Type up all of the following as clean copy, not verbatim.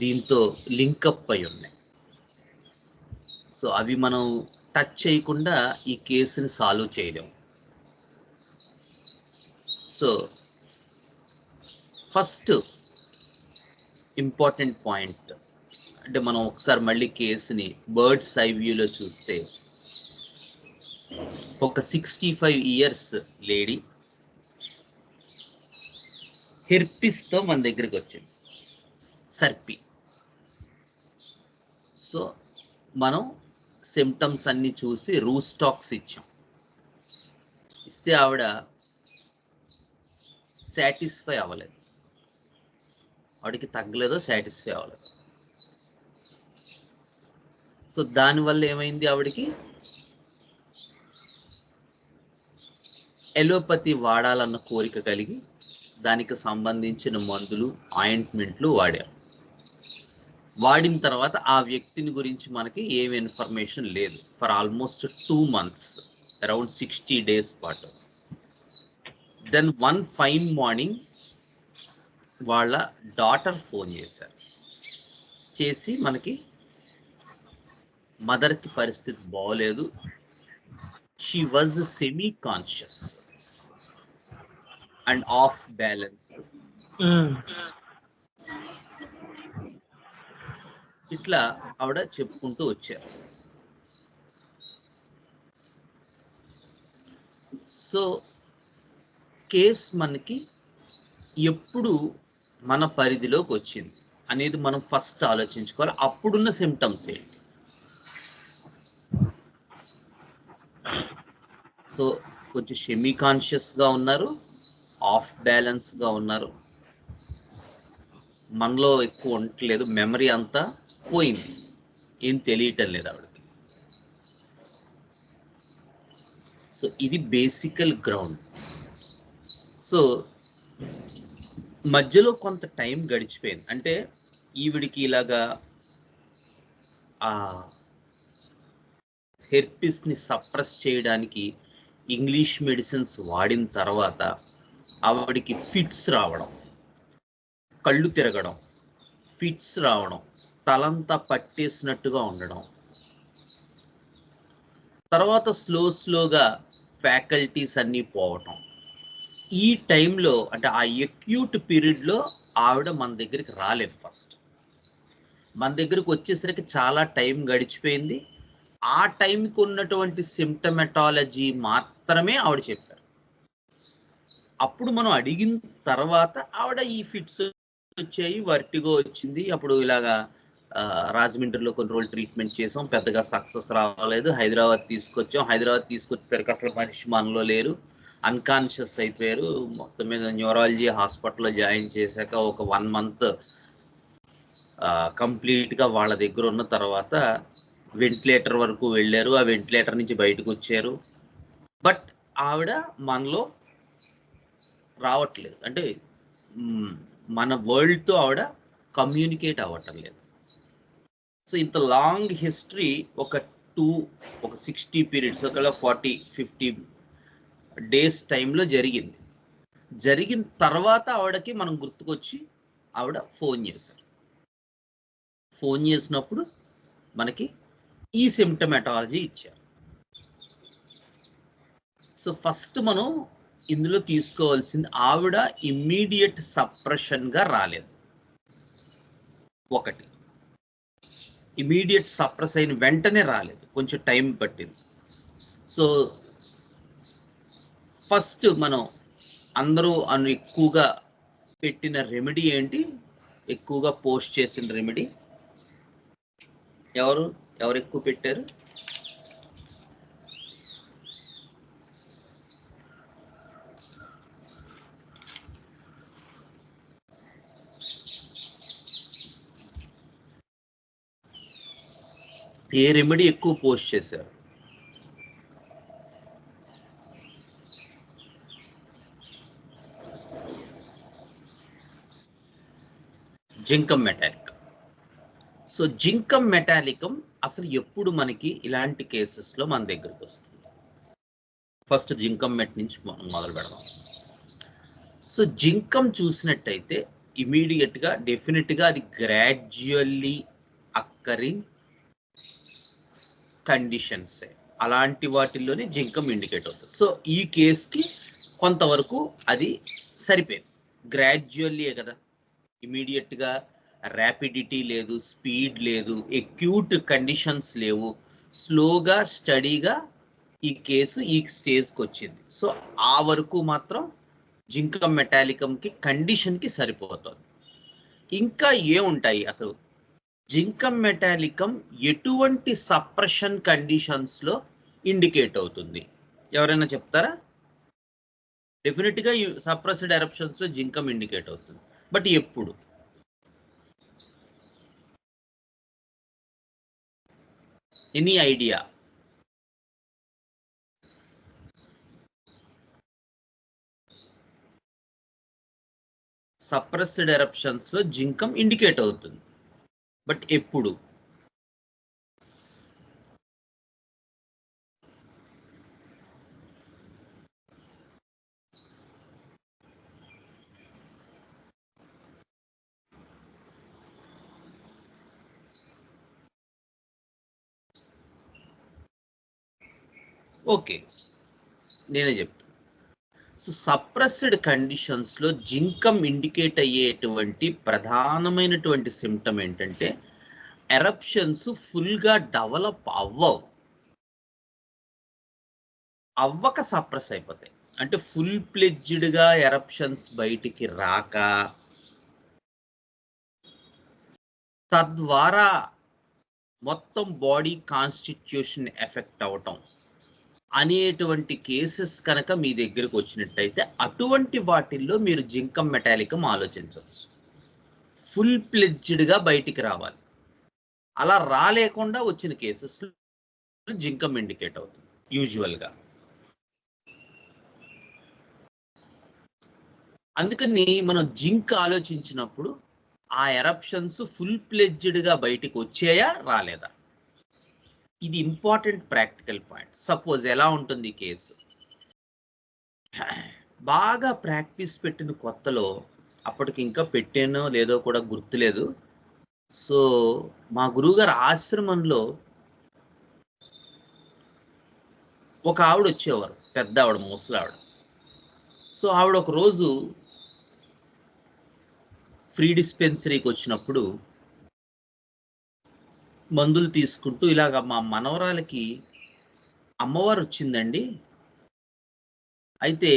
దీంతో లింకప్ అయి ఉన్నాయి. సో అవి మనం టచ్ చేయకుండా ఈ కేసుని సాల్వ్ చేయలేము. సో ఫస్ట్ ఇంపార్టెంట్ పాయింట్ అంటే మనం ఒకసారి మళ్ళీ కేసుని బర్డ్స్ ఐ వ్యూలో చూస్తే, ఒక 65 ఇయర్స్ లేడీ హెర్పిస్తో మన దగ్గరికి వచ్చింది, సర్పి. సో మనం సిమ్టమ్స్ అన్నీ చూసి రూస్టాక్స్ ఇచ్చాం. ఇస్తే ఆవిడ సాటిస్ఫై అవ్వలేదు, ఆవిడకి తగ్గలేదో సాటిస్ఫై అవ్వలేదు. సో దానివల్ల ఏమైంది, ఆవిడకి ఎలోపతి వాడాలన్న కోరిక కలిగి దానికి సంబంధించిన మందులు, ఆయింట్మెంట్లు వాడారు. వాడిన తర్వాత ఆ వ్యక్తిని గురించి మనకి ఏమి ఇన్ఫర్మేషన్ లేదు for almost 2 months, around 60 days పాటు. దెన్ వన్ ఫైన్ మార్నింగ్ వాళ్ళ డాటర్ ఫోన్ చేశారు. చేసి మనకి మదర్కి పరిస్థితి బాగోలేదు, she was semi conscious and of balance, ఇట్లా ఆవిడ చెప్పుకుంటూ వచ్చారు. సో కేస్ మనకి ఎప్పుడు మన పరిధిలోకి వచ్చింది అనేది మనం ఫస్ట్ ఆలోచించుకోవాలి. అప్పుడున్న సిమ్టమ్స్ ఏంటి? సో కొంచెం సెమీ కాన్షియస్గా ఉన్నారు, ఆఫ్ బ్యాలెన్స్గా ఉన్నారు, మనలో ఎక్కువ ఉండట్లేదు, మెమరీ అంతా పోయింది, ఏం తెలియటం లేదు ఆవిడకి. సో ఇది బేసికల్ గ్రౌండ్. సో మధ్యలో కొంత టైం గడిచిపోయింది, అంటే ఈవిడికి ఇలాగా ఆ హెర్పిస్ని సప్రెస్ చేయడానికి ఇంగ్లీష్ మెడిసిన్స్ వాడిన తర్వాత ఆవిడికి ఫిట్స్ రావడం, కళ్ళు తిరగడం, ఫిట్స్ రావడం, తలంతా పట్టేసినట్టుగా ఉండడం, తర్వాత స్లోగా ఫ్యాకల్టీస్ అన్నీ పోవటం. ఈ టైంలో అంటే ఆ అక్యూట్ పీరియడ్లో ఆవిడ మన దగ్గరికి రాలేదు. ఫస్ట్ మన దగ్గరికి వచ్చేసరికి చాలా టైం గడిచిపోయింది. ఆ టైంకి ఉన్నటువంటి సిమ్టమెటాలజీ మాత్రమే ఆవిడ చెప్పారు. అప్పుడు మనం అడిగిన తర్వాత ఆవిడ ఈ ఫిట్స్ వచ్చాయి, వర్టిగో వచ్చింది, అప్పుడు ఇలాగా రాజమండ్రిలో కొన్ని రోజులు ట్రీట్మెంట్ చేసాం, పెద్దగా సక్సెస్ రాలేదు, హైదరాబాద్ తీసుకొచ్చాం. హైదరాబాద్ తీసుకొచ్చేసరికి అసలు మనిషి మనలో లేరు, అన్కాన్షియస్ అయిపోయారు. మొత్తం మీద న్యూరాలజీ హాస్పిటల్లో జాయిన్ చేశాక ఒక 1 month కంప్లీట్గా వాళ్ళ దగ్గర ఉన్న తర్వాత వెంటిలేటర్ వరకు వెళ్ళారు, ఆ వెంటిలేటర్ నుంచి బయటకు వచ్చారు. బట్ ఆవిడ మనలో రావట్లేదు, అంటే మన వరల్డ్తో ఆవిడ కమ్యూనికేట్ అవ్వటం లేదు. సో ఇంత లాంగ్ హిస్టరీ ఒక 60 periods, ఒక 40-50 days టైంలో జరిగింది. జరిగిన తర్వాత ఆవిడకి మనం గుర్తుకొచ్చి ఆవిడ ఫోన్ చేశారు. ఫోన్ చేసినప్పుడు మనకి ఈ సిమ్టమెటాలజీ ఇచ్చారు. సో ఫస్ట్ మనం ఇందులో తీసుకోవాల్సింది, ఆవిడ ఇమ్మీడియట్ సప్రెషన్గా రాలేదు. ఒకటి, ఇమీడియట్ సప్రెస్ అయిన వెంటనే రాలేదు, కొంచెం టైం పట్టింది. సో ఫస్ట్ మనం అందరూ ఎక్కువగా పెట్టిన రెమెడీ ఏంటి, ఎక్కువగా పోస్ట్ చేసిన రెమెడీ ఎవరు ఎక్కువ పెట్టారు? ఏ రెమెడీ ఎక్కువ పోస్ట్ చేశారు? జింకమ్ మెటాలిక్. సో జింకమ్ మెటాలికం అసలు ఎప్పుడు మనకి ఇలాంటి కేసెస్లో మన దగ్గరికి వస్తుంది? ఫస్ట్ జింకమ్ మెట్ నుంచి మనం మొదలు పెడదాం. సో జింకమ్ చూసినట్టయితే ఇమీడియట్గా డెఫినెట్గా అది గ్రాడ్యువల్లీ అక్కరింగ్ కండిషన్సే. అలాంటి వాటిల్లోనే జింకమ్ ఇండికేట్ అవుతుంది. సో ఈ కేసుకి కొంతవరకు అది సరిపోయింది. గ్రాడ్యువల్లీ కదా, ఇమీడియట్గా ర్యాపిడిటీ లేదు, స్పీడ్ లేదు, ఎక్యూట్ కండిషన్స్ లేవు, స్లోగా స్టడీగా ఈ కేసు ఈ స్టేజ్కి వచ్చింది. సో ఆ వరకు మాత్రం జింకమ్ మెటాలికంకి కండిషన్కి సరిపోతుంది. ఇంకా ఏముంటాయి అసలు? జింకమ్ మెటాలికం ఎటువంటి సప్రెషన్ కండిషన్స్లో ఇండికేట్ అవుతుంది? ఎవరైనా చెప్తారా? డెఫినెట్గా సప్రెస్డ్ ఎరప్షన్స్లో జింకమ్ ఇండికేట్ అవుతుంది. బట్ ఎప్పుడు? Any idea? సప్రెస్డ్ ఎరప్షన్స్లో జింకమ్ ఇండికేట్ అవుతుంది, బట్ ఎప్పుడు? ఓకే, నేనే చెప్తాను. సో సప్రెస్డ్ కండిషన్స్లో జింకమ్ ఇండికేట్ అయ్యేటువంటి ప్రధానమైనటువంటి సిమ్టమ్ ఏంటంటే ఎరప్షన్స్ ఫుల్గా డెవలప్ అవ్వక సప్రెస్ అయిపోతాయి. అంటే ఫుల్ ప్లెడ్జ్డ్గా ఎరప్షన్స్ బయటికి రాక, తద్వారా మొత్తం బాడీ కాన్స్టిట్యూషన్ ఎఫెక్ట్ అవటం అనేటువంటి కేసెస్ కనుక మీ దగ్గరకు వచ్చినట్టయితే అటువంటి వాటిల్లో మీరు జింకమ్ మెటాలికం ఆలోచించవచ్చు. ఫుల్ ప్లెడ్జ్డ్గా బయటికి రావాలి. అలా రాలేకుండా వచ్చిన కేసెస్ జింకమ్ ఇండికేట్ అవుతుంది యూజువల్గా. అందుకని మనం జింక్ ఆలోచించినప్పుడు ఆ ఎరప్షన్స్ ఫుల్ ప్లెడ్జ్డ్గా బయటికి వచ్చాయా రాలేదా, ఇది ఇంపార్టెంట్ ప్రాక్టికల్ పాయింట్. సపోజ్ ఎలా ఉంటుంది ఈ కేసు? బాగా ప్రాక్టీస్ పెట్టిన కొత్తలో, అప్పటికి ఇంకా పెట్టానో లేదో కూడా గుర్తులేదు. సో మా గురువుగారు ఆశ్రమంలో ఒక ఆవిడ వచ్చేవారు, పెద్ద ఆవిడ, ముసలావిడ. సో ఆవిడ ఒక రోజు ఫ్రీ డిస్పెన్సరీకి వచ్చినప్పుడు మందులు తీసుకుంటూ ఇలాగ, మా మనవరాలకి అమ్మవారు వచ్చిందండి, అయితే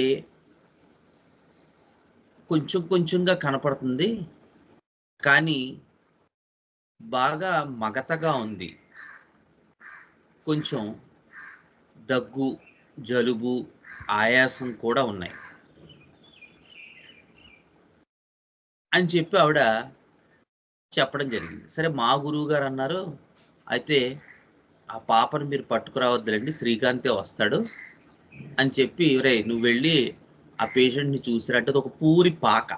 కొంచెం కొంచెంగా కనపడుతుంది, కానీ బాగా మగతగా ఉంది, కొంచెం దగ్గు, జలుబు, ఆయాసం కూడా ఉన్నాయి అని చెప్పి ఆవిడ చెప్పడం జరిగింది. సరే, మా గురువు గారు అన్నారు, అయితే ఆ పాపను మీరు పట్టుకురావద్దులండి, శ్రీకాంతే వస్తాడు అని చెప్పి, రే నువ్వు వెళ్ళి ఆ పేషెంట్ని చూసిరంటే ఒక పూరి పాక.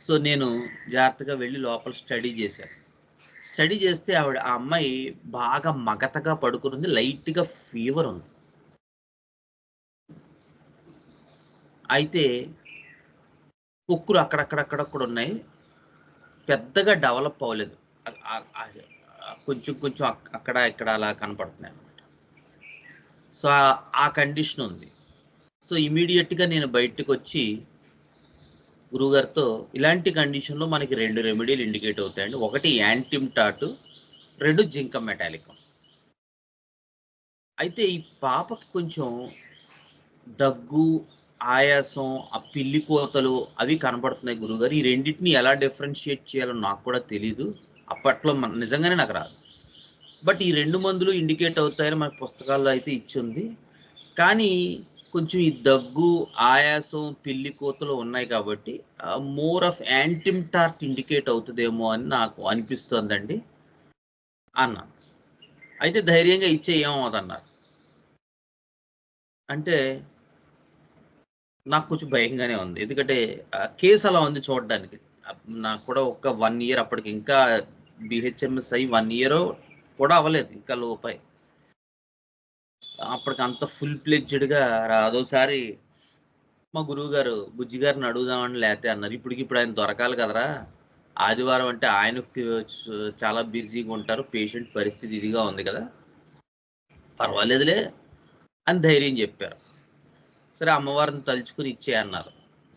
సో నేను జాగ్రత్తగా వెళ్ళి లోపల స్టడీ చేశాను. స్టడీ చేస్తే ఆవిడ, ఆ అమ్మాయి బాగా మగతగా పడుకుని, లైట్గా ఫీవర్ ఉంది. అయితే పొక్కులు అక్కడక్కడక్కడక్కడ ఉన్నాయి, పెద్దగా డెవలప్ అవ్వలేదు, కొంచెం కొంచెం అక్కడ ఇక్కడ అలా కనపడుతున్నాయి అన్నమాట. సో ఆ కండిషన్ ఉంది. సో ఇమీడియట్గా నేను బయటకు వచ్చి గురువుగారితో, ఇలాంటి కండిషన్లో మనకి 2 రెమెడీలు ఇండికేట్ అవుతాయండి. ఒకటి యాంటిమ్టాటు, 2 జింకమ్ మెటాలికం. అయితే ఈ పాపకి కొంచెం దగ్గు, ఆయాసం, ఆ పిల్లి కోతలు అవి కనపడుతున్నాయి గురువుగారు. ఈ రెండింటిని ఎలా డిఫరెన్షియేట్ చేయాలో నాకు కూడా తెలీదు. అప్పట్లో నిజంగానే నాకు రాదు. బట్ ఈ 2 మందులు ఇండికేట్ అవుతాయని మనకు పుస్తకాల్లో అయితే ఇచ్చింది. కానీ కొంచెం ఈ దగ్గు, ఆయాసం, పిల్లి కోతలు ఉన్నాయి కాబట్టి మోర్ ఆఫ్ యాంటిమ్టార్ట్ ఇండికేట్ అవుతుందేమో అని నాకు అనిపిస్తోందండి అన్నాను. అయితే ధైర్యంగా ఇచ్చే ఏమవుదన్నారు. అంటే నాకు కొంచెం భయంగానే ఉంది, ఎందుకంటే కేసు అలా ఉంది చూడడానికి. నాకు కూడా ఒక 1 ఇయర్, అప్పటికి ఇంకా బిహెచ్ఎంఎస్ అయ్యి 1 ఇయర్ కూడా అవ్వలేదు, ఇంకా లోపై. అప్పటికి అంత ఫుల్ ప్లెడ్జ్డ్గా అదోసారి మా గురువుగారు బుజ్జి గారిని అడుగుదామని లేతే అన్నారు. ఇప్పటికిప్పుడు ఆయన దొరకాలి కదరా! ఆదివారం అంటే ఆయనకి చాలా బిజీగా ఉంటారు. పేషెంట్ పరిస్థితి ఇదిగా ఉంది కదా! పర్వాలేదులే అని ధైర్యం చెప్పారు. సరే అమ్మవారిని తలుచుకొని ఇచ్చేయి అన్నారు.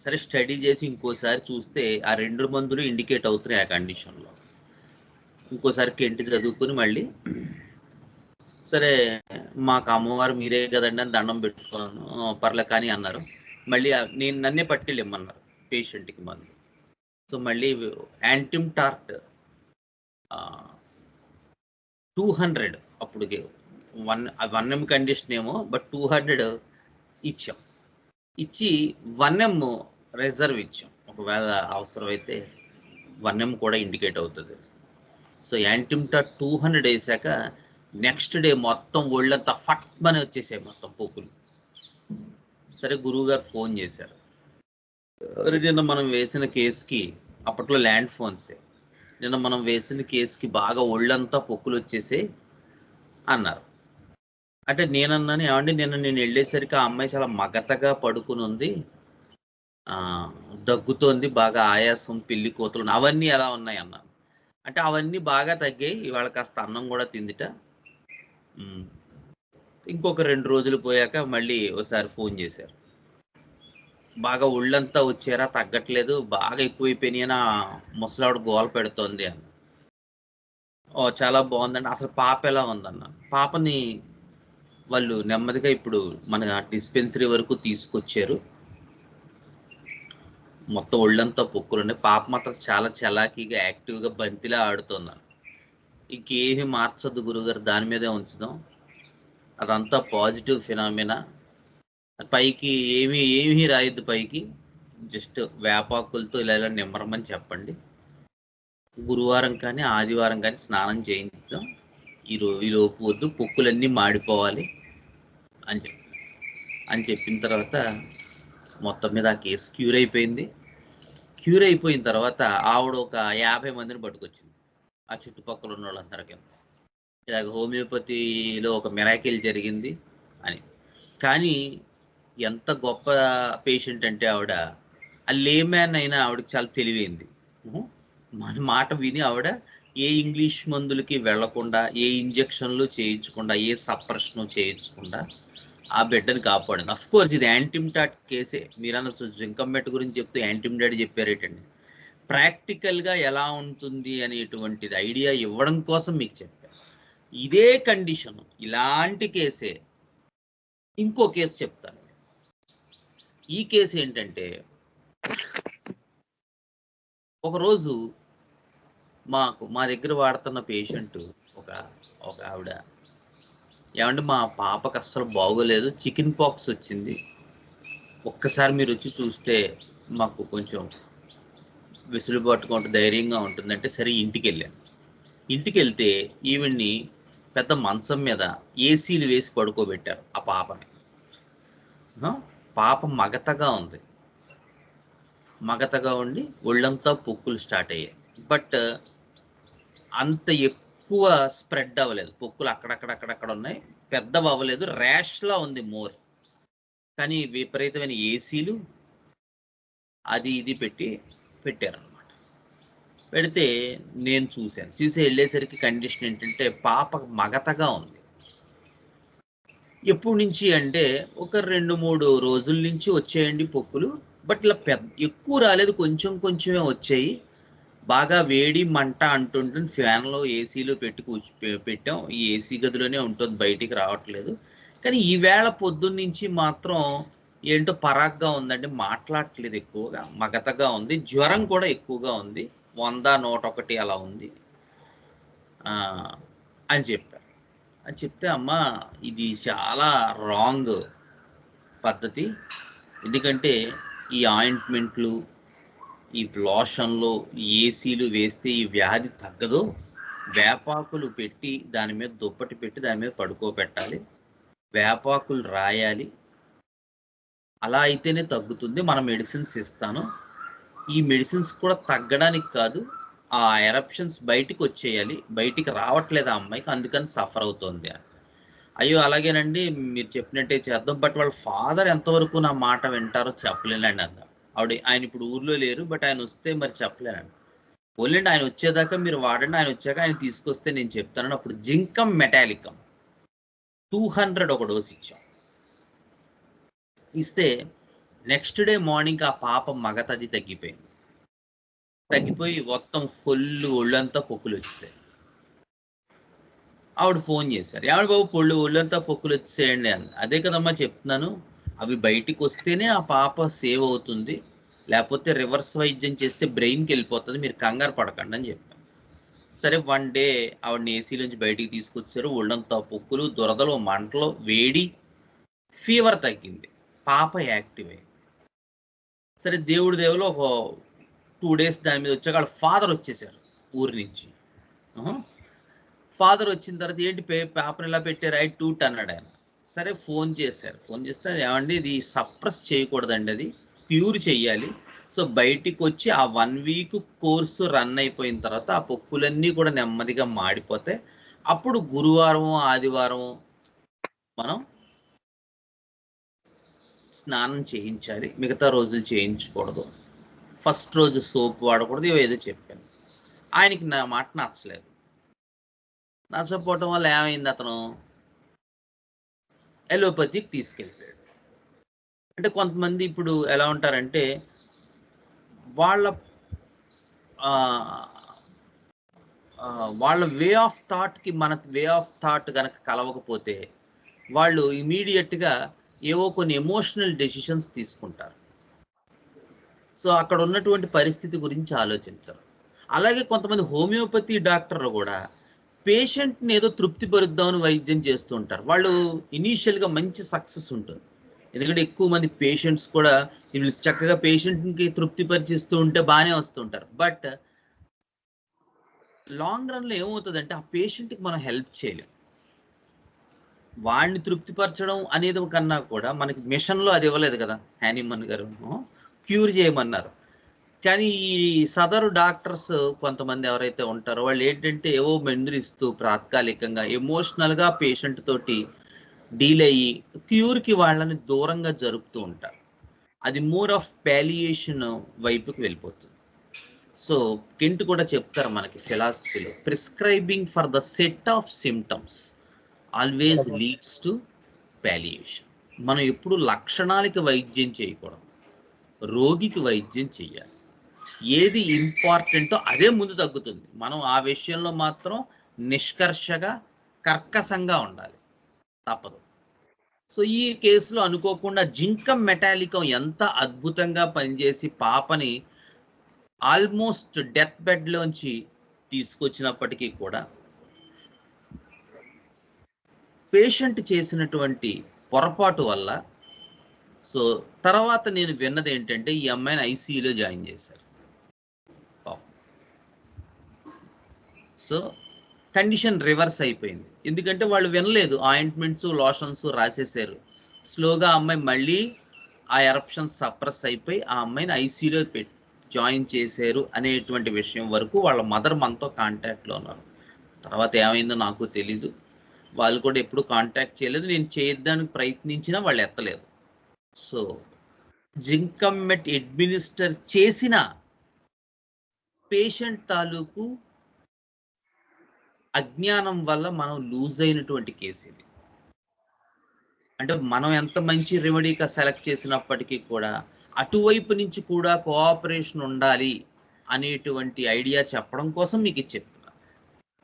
సరే స్టడీ చేసి ఇంకోసారి చూస్తే ఆ 2 మందులు ఇండికేట్ అవుతున్నాయి ఆ కండిషన్‌లో. ఇంకోసారి కెంటి చదువుకొని మళ్ళీ సరే మాకు అమ్మవారు మీరే కదండీ అని దండం పెట్టుకున్నాను. పర్లే కానీ అన్నారు. మళ్ళీ నన్నే పట్టుకెళ్ళి ఇమ్మన్నారు పేషెంట్‌కి మందు. సో, మళ్ళీ యాంటిమ్ టార్ట్ 200 అప్పటికి 1 కండిషన్ ఏమో బట్ 200 ఇచ్చాం. ఇచ్చి 1 రిజర్వ్ ఇచ్చాం. ఒకవేళ అవసరమైతే 1 కూడా ఇండికేట్ అవుతది. సో, యాంటిమ్ టార్ట్ 200 ఏసాక నెక్స్ట్ డే మొత్తం ఒళ్ళంతా ఫట్మని వచ్చేసాయి మొత్తం పొక్కులు. సరే గురువుగారు ఫోన్ చేశారు. నిన్న మనం వేసిన కేస్‌కి అప్పట్లో ల్యాండ్ ఫోన్సే. నిన్న మనం వేసిన కేస్‌కి బాగా ఒళ్ళంతా పొక్కులొచ్చేసాయి అన్నారు. అంటే నేనన్నాను, ఏవండీ నిన్న నేనెళ్ళేసరికి ఆ అమ్మాయి చాలా మగతగా పడుకునుంది. దగ్గుతోంది, బాగా ఆయాసం, పిల్లి కూతలు అవన్నీ ఎలా ఉన్నాయన్నాను. అంటే అవన్నీ బాగా తగ్గాయి. ఇవాళ కాస్త అన్నం గూడా తిందిట. హ్మ్. ఇంకొక 2 రోజులు పోయాక మళ్ళీ ఓసారి ఫోన్ చేశారు. బాగా ఒళ్ళంతా వచ్చారా తగ్గట్లేదు. బాగా ఎక్కువైపోయినాయని ముసలావిడ గోల పెడుతోంది అని. ఓహ్! చాలా బావుందండి. అసలు పాప ఎలా ఉందన్నాను. పాపని వాళ్ళు నెమ్మదిగా ఇప్పుడు మన డిస్పెన్సరీ వరకు తీసుకొచ్చారు. మొత్తం ఒళ్ళంతా పొక్కులున్నాయి. పాప మాత్రం చాలా చలాకీగా, యాక్టివ్‌గా బంతిలా ఆడుతోందని. ఇంకేమి మార్చొద్దు గురువుగారు దాని మీదే ఉంచుదాం. అదంతా పాజిటివ్ ఫినామినా. పైకి ఏమీ రాయొద్దు పైకి. జస్ట్ వేపాకులతో ఇలా నిమ్మరమని చెప్పండి. గురువారం కానీ, ఆదివారం కానీ స్నానం చేయించుదాం. ఈలోపు వద్దు పొక్కులన్నీ మాడిపోవాలి అని చెప్పిన తర్వాత మొత్తం మీద ఆ కేసు క్యూర్ అయిపోయింది. క్యూర్ అయిపోయిన తర్వాత ఆవిడ ఒక 50 మందిని పట్టుకొచ్చింది. ఆ చుట్టుపక్కల ఉన్నోళ్ళందరికీ. ఇలాగ హోమియోపతిలో ఒక మిరాకిల్ జరిగింది అని. కానీ ఎంత గొప్ప పేషెంట్ అంటే ఆవిడ, ఆ లేమ్యాన్ అయినా ఆవిడకి చాలా తెలివైంది. మన మాట విని ఆవిడ ఏ ఇంగ్లీష్ మందులకి వెళ్ళకుండా, ఏ ఇంజెక్షన్‌లు చేయించకుండా, ఏ సప్రెషను చేయించకుండా ఆ బిడ్డని కాపాడింది. అఫ్‌కోర్స్ ఇది యాంటిమ్ టాట్ కేసే. మీరనొచ్చు జింకమ్మేట గురించి చెప్తూ యాంటిమ్ డాట్ చెప్పారేటండి. ప్రాక్టికల్‌గా ఎలా ఉంటుంది అనేటువంటిది ఐడియా ఇవ్వడం కోసం మీకు చెప్పాను. ఇదే కండిషన్ ఇలాంటి కేసే ఇంకో కేస్ చెప్తాను. ఈ కేస్ ఏంటంటే ఒకరోజు మా దగ్గర వాడుతున్న పేషెంట్ ఒక ఆవిడ, ఏవండీ మా పాపకి అస్సలు బాగోలేదు. చికెన్ పాక్స్ వచ్చింది. ఒక్కసారి మీరొచ్చి చూస్తే మాకు కొంచెం వెసులుబాటుగా ఉంటుంది, ధైర్యంగా ఉంటుందంటే సరే ఇంటికెళ్ళాను. ఇంటికెళ్తే ఈవిడ్ని పెద్ద మంచం మీద ఏసీలు వేసి పడుకోబెట్టారు ఆ పాపని. పాప మగతగా ఉంది. మగతగా ఉండి ఒళ్ళంతా పొక్కులు స్టార్ట్ అయ్యాయి. బట్ అంత ఎక్కువ స్ప్రెడ్ అవ్వలేదు. పొక్కులు అక్కడక్కడ ఉన్నాయి. పెద్దవవ్వలేదు. ర్యాష్‌లా ఉంది మోర్. కానీ విపరీతమైన ఏసీలు అది ఇది పెట్టారనమాట. పెడితే నేను చూసాను. చూసి ఎళ్ళేసరికి కండిషన్ ఏంటంటే పాప మగతగా ఉంది. ఎప్పటి నుంచి అంటే ఒక 2, 3 రోజుల నుంచి వచ్చాయండి పొక్కులు. బట్ ఇలా ఎక్కువ రాలేదు. కొంచెమే వచ్చాయి. బాగా వేడి, మంట అంటుంటుంది. ఫ్యాన్‌లో, ఏసీలో పెట్టి పెట్టాం. ఈ ఏసీ గదిలోనే ఉంటుంది. బయటికి రావట్లేదు. కానీ ఈవేళ పొద్దున్నుంచి మాత్రం ఏంటో పరాగ్గా ఉందండి. మాట్లాడట్లేదు ఎక్కువగా. మగతగా ఉంది. జ్వరం కూడా ఎక్కువగా ఉంది. 100, 101 అలా ఉంది. అని చెప్పారు. అని చెప్తే అమ్మా ఇది చాలా రాంగ్ పద్ధతి. ఎందుకంటే ఈ ఆయింట్మెంట్లు, ఈ లోషన్లు, ఏసీలు వేస్తే ఈ వ్యాధి తగ్గదు. వేపాకులు పెట్టి దాని మీద దుప్పటి పెట్టి దాని మీద పడుకోబెట్టాలి. వేపాకులు రాయాలి. అలా అయితేనే తగ్గుతుంది. మన మెడిసిన్స్ ఇస్తాను. ఈ మెడిసిన్స్ కూడా తగ్గడానికి కాదు. ఆ ఎరప్షన్స్ బయటికొచ్చేయాలి. బయటికి రావట్లేదు ఆ అమ్మాయికి. అందుకని సఫర్ అవుతోంది అని. అయ్యో అలాగేనండి, మీరు చెప్పినట్టే చేద్దాం, బట్ వాళ్ళ ఫాదర్ ఎంతవరకు నా మాట వింటారో చెప్పలేనండి అన్న. ఆయన ఇప్పుడు ఊర్లో లేరు, బట్ ఆయన వస్తే మరి చెప్పలేనండి. ఓన్లేండి ఆయన వచ్చేదాకా మీరు వాడండి, ఆయన వచ్చాక ఆయన తీసుకొస్తే నేను చెప్తానని అప్పుడు జింకం మెటాలికం 200 ఒక డోస్ ఇచ్చాం. ఇస్తే నెక్స్ట్ డే మార్నింగ్ ఆ పాప మగతది తగ్గిపోయింది. తగ్గిపోయి మొత్తం ఫుల్ ఒళ్ళంతా పొక్కులు వచ్చేసాయి. ఆవిడ ఫోన్ చేశారు, ఏమండి బాబు ఒళ్ళంతా పొక్కులు వచ్చేసేయండి అని. అదే కదమ్మా చెప్తున్నాను, అవి బయటికి వస్తేనే ఆ పాప సేవ్ అవుతుంది, లేకపోతే రివర్స్ వైద్యం చేస్తే బ్రెయిన్కి వెళ్ళిపోతుంది, మీరు కంగారు పడకండి అని చెప్పాను. సరే, వన్ డే ఆవిడని ఏసీలోంచి బయటికి తీసుకొచ్చారు. ఒళ్ళంతా పొక్కులు, దురదలు, మంటలు, వేడి, ఫీవర్ తగ్గింది, పాప యాక్టివ్ అయింది. సరే, దేవుడి దేవులో ఒక 2 days దాని మీద వచ్చాక వాళ్ళ ఫాదర్ వచ్చేసారు ఊరి నుంచి. ఫాదర్ వచ్చిన తర్వాత ఏంటి పేపర్ ఇలా పెట్టారు, ఐ టూట్ అన్నాడు ఆయన. సరే, ఫోన్ చేశారు. ఫోన్ చేస్తే ఏమండి ఇది సప్రెస్ చేయకూడదండి, అది క్యూర్ చెయ్యాలి. సో బయటికి వచ్చి ఆ 1 week కోర్సు రన్ అయిపోయిన తర్వాత ఆ పొక్కులన్నీ కూడా నెమ్మదిగా మాడిపోతే అప్పుడు గురువారం ఆదివారం మనం స్నానం చేయించాలి, మిగతా రోజులు చేయించకూడదు, ఫస్ట్ రోజు సోప్ వాడకూడదు, ఏదో చెప్పాను. ఆయనకి నా మాట నచ్చలేదు. నచ్చకపోవటం వల్ల ఏమైంది, అతను ఎలోపతికి తీసుకెళ్ళిపోయాడు. అంటే కొంతమంది ఇప్పుడు ఎలా ఉంటారంటే వాళ్ళ వాళ్ళ వే ఆఫ్ థాట్కి మన వే ఆఫ్ థాట్ కనుక కలవకపోతే వాళ్ళు ఇమీడియట్గా ఏవో కొన్ని ఎమోషనల్ డెసిషన్స్ తీసుకుంటారు. సో అక్కడ ఉన్నటువంటి పరిస్థితి గురించి ఆలోచించరు. అలాగే కొంతమంది హోమియోపతి డాక్టర్లు కూడా పేషెంట్ని ఏదో తృప్తిపరుద్దామని వైద్యం చేస్తూ ఉంటారు. వాళ్ళు ఇనీషియల్గా మంచి సక్సెస్ ఉంటుంది, ఎందుకంటే ఎక్కువ మంది పేషెంట్స్ కూడా వీళ్ళు చక్కగా పేషెంట్కి తృప్తిపరిచిస్తూ ఉంటే బాగానే వస్తుంటారు. బట్ లాంగ్ రన్లో ఏమవుతుందంటే ఆ పేషెంట్కి మనం హెల్ప్ చేయలేం. వాడిని తృప్తిపరచడం అనేది కన్నా కూడా మనకి మిషన్లో అది ఇవ్వలేదు కదా, హ్యానిమన్ గారు క్యూర్ చేయమన్నారు. కానీ ఈ సదరు డాక్టర్స్ కొంతమంది ఎవరైతే ఉంటారో వాళ్ళు ఏంటంటే ఏవో మందులు ఇస్తూ తాత్కాలికంగా ఎమోషనల్గా పేషెంట్ తోటి డీల్ అయ్యి క్యూర్కి వాళ్ళని దూరంగా జరుపుతూ ఉంటారు. అది మోర్ ఆఫ్ పాలియేషన్ వైపుకి వెళ్ళిపోతుంది. సో కెంట్ కూడా చెప్తారు మనకి ఫిలాసఫీలో, prescribing for the set of symptoms always leads to palliation. మనం ఎప్పుడు లక్షణాలకి వైద్యం చేయకూడదు, రోగికి వైద్యం చేయాలి. ఏది ఇంపార్టెంటో అదే ముందు తగ్గుతుంది. మనం ఆ విషయంలో మాత్రం నిష్కర్షగా కర్కశంగా ఉండాలి, తప్పదు. సో ఈ కేసులో అనుకోకుండా జింకం మెటాలికం ఎంత అద్భుతంగా పనిచేసి పాపని ఆల్మోస్ట్ డెత్ బెడ్లోంచి తీసుకొచ్చినప్పటికీ కూడా పేషెంట్ చేసినటువంటి పొరపాటు వల్ల, సో తర్వాత నేను విన్నది ఏంటంటే ఈ అమ్మాయిని ఐసీయూలో జాయిన్ చేశారు. సో కండిషన్ రివర్స్ అయిపోయింది, ఎందుకంటే వాళ్ళు వినలేదు, ఆయింట్మెంట్స్ లోషన్స్ రాసేసారు. స్లోగా అమ్మాయి మళ్ళీ ఆ ఎరప్షన్ సప్రెస్ అయిపోయి ఆ అమ్మాయిని ఐసీయూలో జాయిన్ చేశారు అనేటువంటి విషయం వరకు వాళ్ళ మదర్ మనతో కాంటాక్ట్లో ఉన్నారు. తర్వాత ఏమైందో నాకు తెలీదు, వాళ్ళు కూడా ఎప్పుడు కాంటాక్ట్ చేయలేదు, నేను చేయడానికి ప్రయత్నించినా వాళ్ళు ఎత్తలేదు. సో జింకం మెట్ అడ్మినిస్టర్ చేసిన పేషెంట్ తాలూకు అజ్ఞానం వల్ల మనం లూజ్ అయినటువంటి కేసు ఇది. అంటే మనం ఎంత మంచి రెమెడీగా సెలెక్ట్ చేసినప్పటికీ కూడా అటువైపు నుంచి కూడా కోఆపరేషన్ ఉండాలి అనేటువంటి ఐడియా చెప్పడం కోసం మీకు చెప్తున్నా,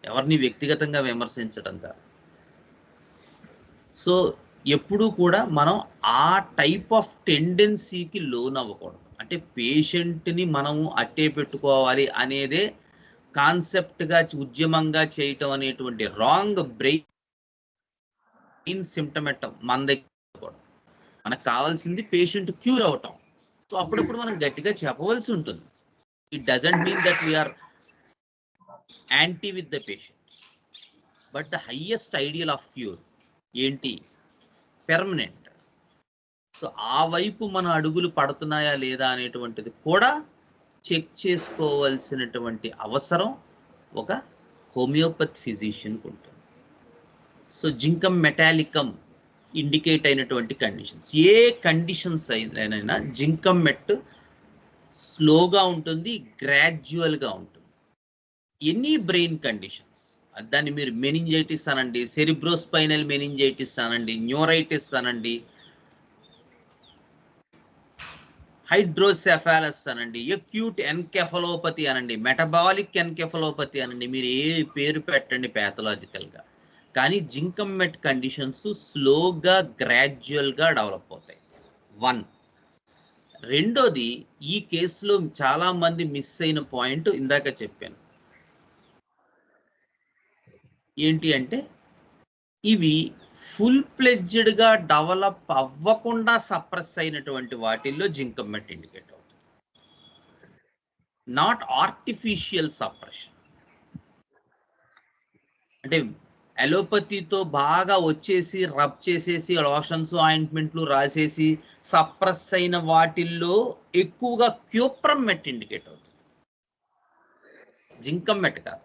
ఎవరిని వ్యక్తిగతంగా విమర్శించడం కాదు. సో ఎప్పుడూ కూడా మనం ఆ టైప్ ఆఫ్ టెండెన్సీకి లోన్ అవ్వకూడదు. అంటే పేషెంట్ని మనము అట్టే పెట్టుకోవాలి అనేదే కాన్సెప్ట్గా ఉద్యమంగా చేయటం అనేటువంటి రాంగ్ బ్రెయిన్ సిమ్టమెటం మన దగ్గర. మనకు కావాల్సింది పేషెంట్ క్యూర్ అవటం. సో అప్పుడప్పుడు మనం గట్టిగా చెప్పవలసి ఉంటుంది. It doesn't mean that we are anti with the patient, but the highest ideal of cure ఏంటి, పెర్మనెంట్. సో ఆ వైపు మన అడుగులు పడుతున్నాయా లేదా అనేటువంటిది కూడా చెక్ చేసుకోవాల్సినటువంటి అవసరం ఒక హోమియోపతి ఫిజిషియన్కి ఉంటుంది. సో జింకమ్ మెటాలికమ్ ఇండికేట్ అయినటువంటి కండిషన్స్. ఏ కండిషన్స్ అయినా జింకమ్ మెట్ స్లోగా ఉంటుంది, గ్రాడ్యువల్గా ఉంటుంది. ఎనీ బ్రెయిన్ కండిషన్స్, దాన్ని మీరు మెనింజైటిస్ అనండి, సెరిబ్రోస్పైనల్ మెనింజైటిస్ అనండి, న్యూరైటిస్ అనండి, హైడ్రోసెఫాలస్ అనండి, ఎక్యూట్ ఎన్కెఫలోపతి అనండి, మెటబాలిక్ ఎన్కెఫలోపతి అనండి, మీరు ఏ పేరు పెట్టండి ప్యాథలాజికల్గా, కానీ జింకమ్ మెట్ కండిషన్స్ స్లోగా గ్రాడ్యువల్గా డెవలప్ అవుతాయి. 1. రెండోది, ఈ కేసులో చాలా మంది మిస్ అయిన పాయింట్ ఇందాక చెప్పాను ఏంటి అంటే, ఇవి ఫుల్ ప్లెడ్జ్డ్గా డెవలప్ అవ్వకుండా సప్రెస్ అయినటువంటి వాటిల్లో జింకమ్ మెట్ ఇండికేట్ అవుతుంది, నాట్ ఆర్టిఫిషియల్ సప్రెషన్. అంటే అలోపతితో బాగా వచ్చేసి రబ్ చేసేసి లోషన్స్ ఆయింట్మెంట్లు రాసేసి సప్రెస్ అయిన వాటిల్లో ఎక్కువగా క్యూప్రమ్ మెట్ ఇండికేట్ అవుతుంది, జింకమ్ మెట్ కాదు.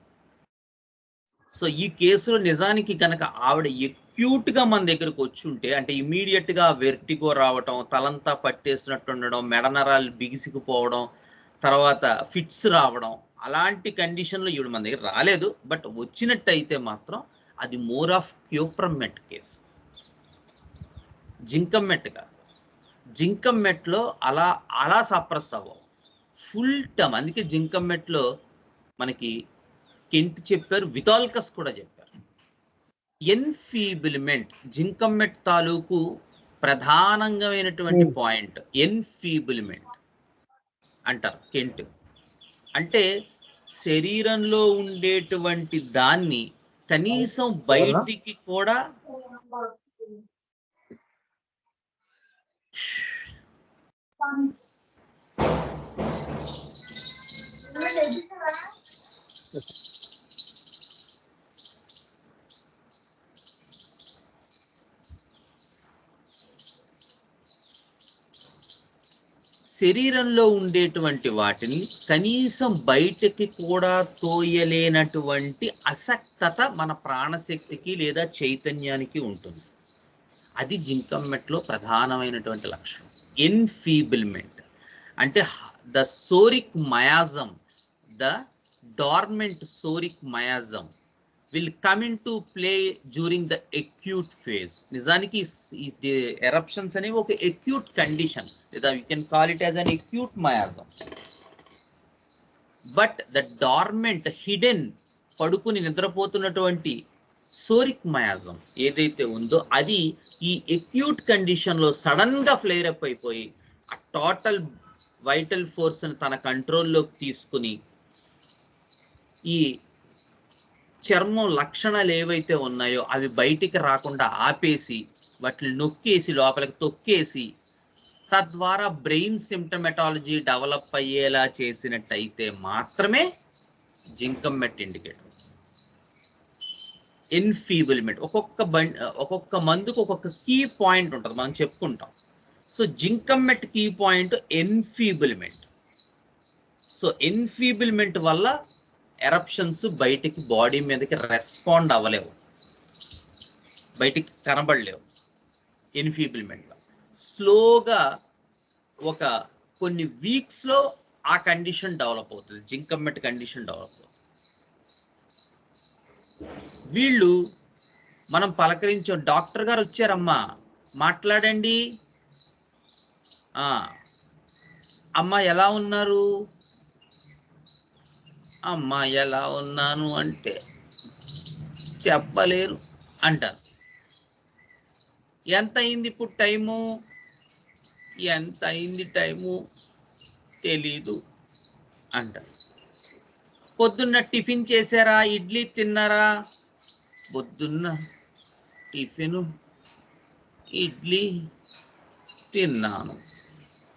సో ఈ కేసులో నిజానికి కనుక ఆవిడ ఎక్యూట్గా మన దగ్గరకు వచ్చి ఉంటే, అంటే ఇమీడియట్గా వెర్టిగో రావటం, తలంతా పట్టేసినట్టు ఉండడం, మెడనరాలు బిగిసిపోవడం, తర్వాత ఫిట్స్ రావడం, అలాంటి కండిషన్లో ఈవిడ మన దగ్గర రాలేదు. బట్ వచ్చినట్టయితే మాత్రం అది more of cuprum met case, జింకమ్ మెట్ కాదు. జింకమ్ మెట్లో అలా సప్రెస్ అవ్వవు ఫుల్ టర్మ్. అందుకే జింకమ్ మెట్లో మనకి కెంట్ చెప్పారు, విథాల్కస్ కూడా చెప్పారు. ఎన్ఫీబిల్మెంట్ జింకమ్ మెట్ తాలూకు ప్రధానమైనటువంటి పాయింట్ ఎన్ఫీబిల్మెంట్ అంటారు కెంట్. అంటే శరీరంలో ఉండేటువంటి దాన్ని కనీసం బయటికి కూడా శరీరంలో ఉండేటువంటి వాటిని కనీసం బయటకి కూడా తోయలేనటువంటి అసక్తత మన ప్రాణశక్తికి లేదా చైతన్యానికి ఉంటుంది. అది జింకమ్ మెట్లో ప్రధానమైనటువంటి లక్షణం, ఎన్ఫీబిల్మెంట్. అంటే the psoric miasm, the dormant psoric miasm will come into play during the acute phase. నిజానికి the eruptions అనేవి ఒక acute condition, లేదా you can call it as an acute miasm. But the dormant, hidden, పడుకుని నిద్రపోతున్నటువంటి psoric miasm ఏదైతే ఉందో అది ఈ acute కండిషన్లో సడన్గా ఫ్లేర్ అప్ అయిపోయి ఆ టోటల్ వైటల్ ఫోర్స్ని తన కంట్రోల్లోకి తీసుకుని ఈ చర్మం లక్షణాలు ఏవైతే ఉన్నాయో అవి బయటికి రాకుండా ఆపేసి వాటిని నొక్కేసి లోపలికి తొక్కేసి తద్వారా బ్రెయిన్ సిమ్టమెటాలజీ డెవలప్ అయ్యేలా చేసినట్టయితే మాత్రమే జింకమ్ మెట్ ఇండికేటర్. ఎన్ఫీబిల్మెంట్ ఒక్కొక్క మందుకు ఒక్కొక్క కీ పాయింట్ ఉంటుంది, మనం చెప్పుకుంటాం. సో జింకమ్ మెట్ కీ పాయింట్ ఎన్ఫీబిల్మెంట్. సో ఎన్ఫీబిల్మెంట్ వల్ల ఎరప్షన్స్ బయటికి బాడీ మీదకి రెస్పాండ్ అవ్వలేవు, బయటికి కనబడలేవు. ఎన్ఫీబిల్మెంట్ స్లోగా ఒక కొన్ని వీక్స్లో ఆ కండిషన్ డెవలప్ అవుతుంది, జింకమ్ మెట్ కండిషన్ డెవలప్ అవుతుంది. వీళ్ళు మనం పలకరించాం, డాక్టర్ గారు వచ్చారమ్మా మాట్లాడండి, అమ్మ ఎలా ఉన్నారు, అమ్మ ఎలా ఉన్నాను అంటే చెప్పలేరు అంటారు. ఎంత అయింది ఇప్పుడు టైము, ఎంత అయింది టైము తెలీదు అంటారు. పొద్దున్న టిఫిన్ చేశారా, ఇడ్లీ తిన్నారా, పొద్దున్న టిఫిన్ ఇడ్లీ తిన్నాను.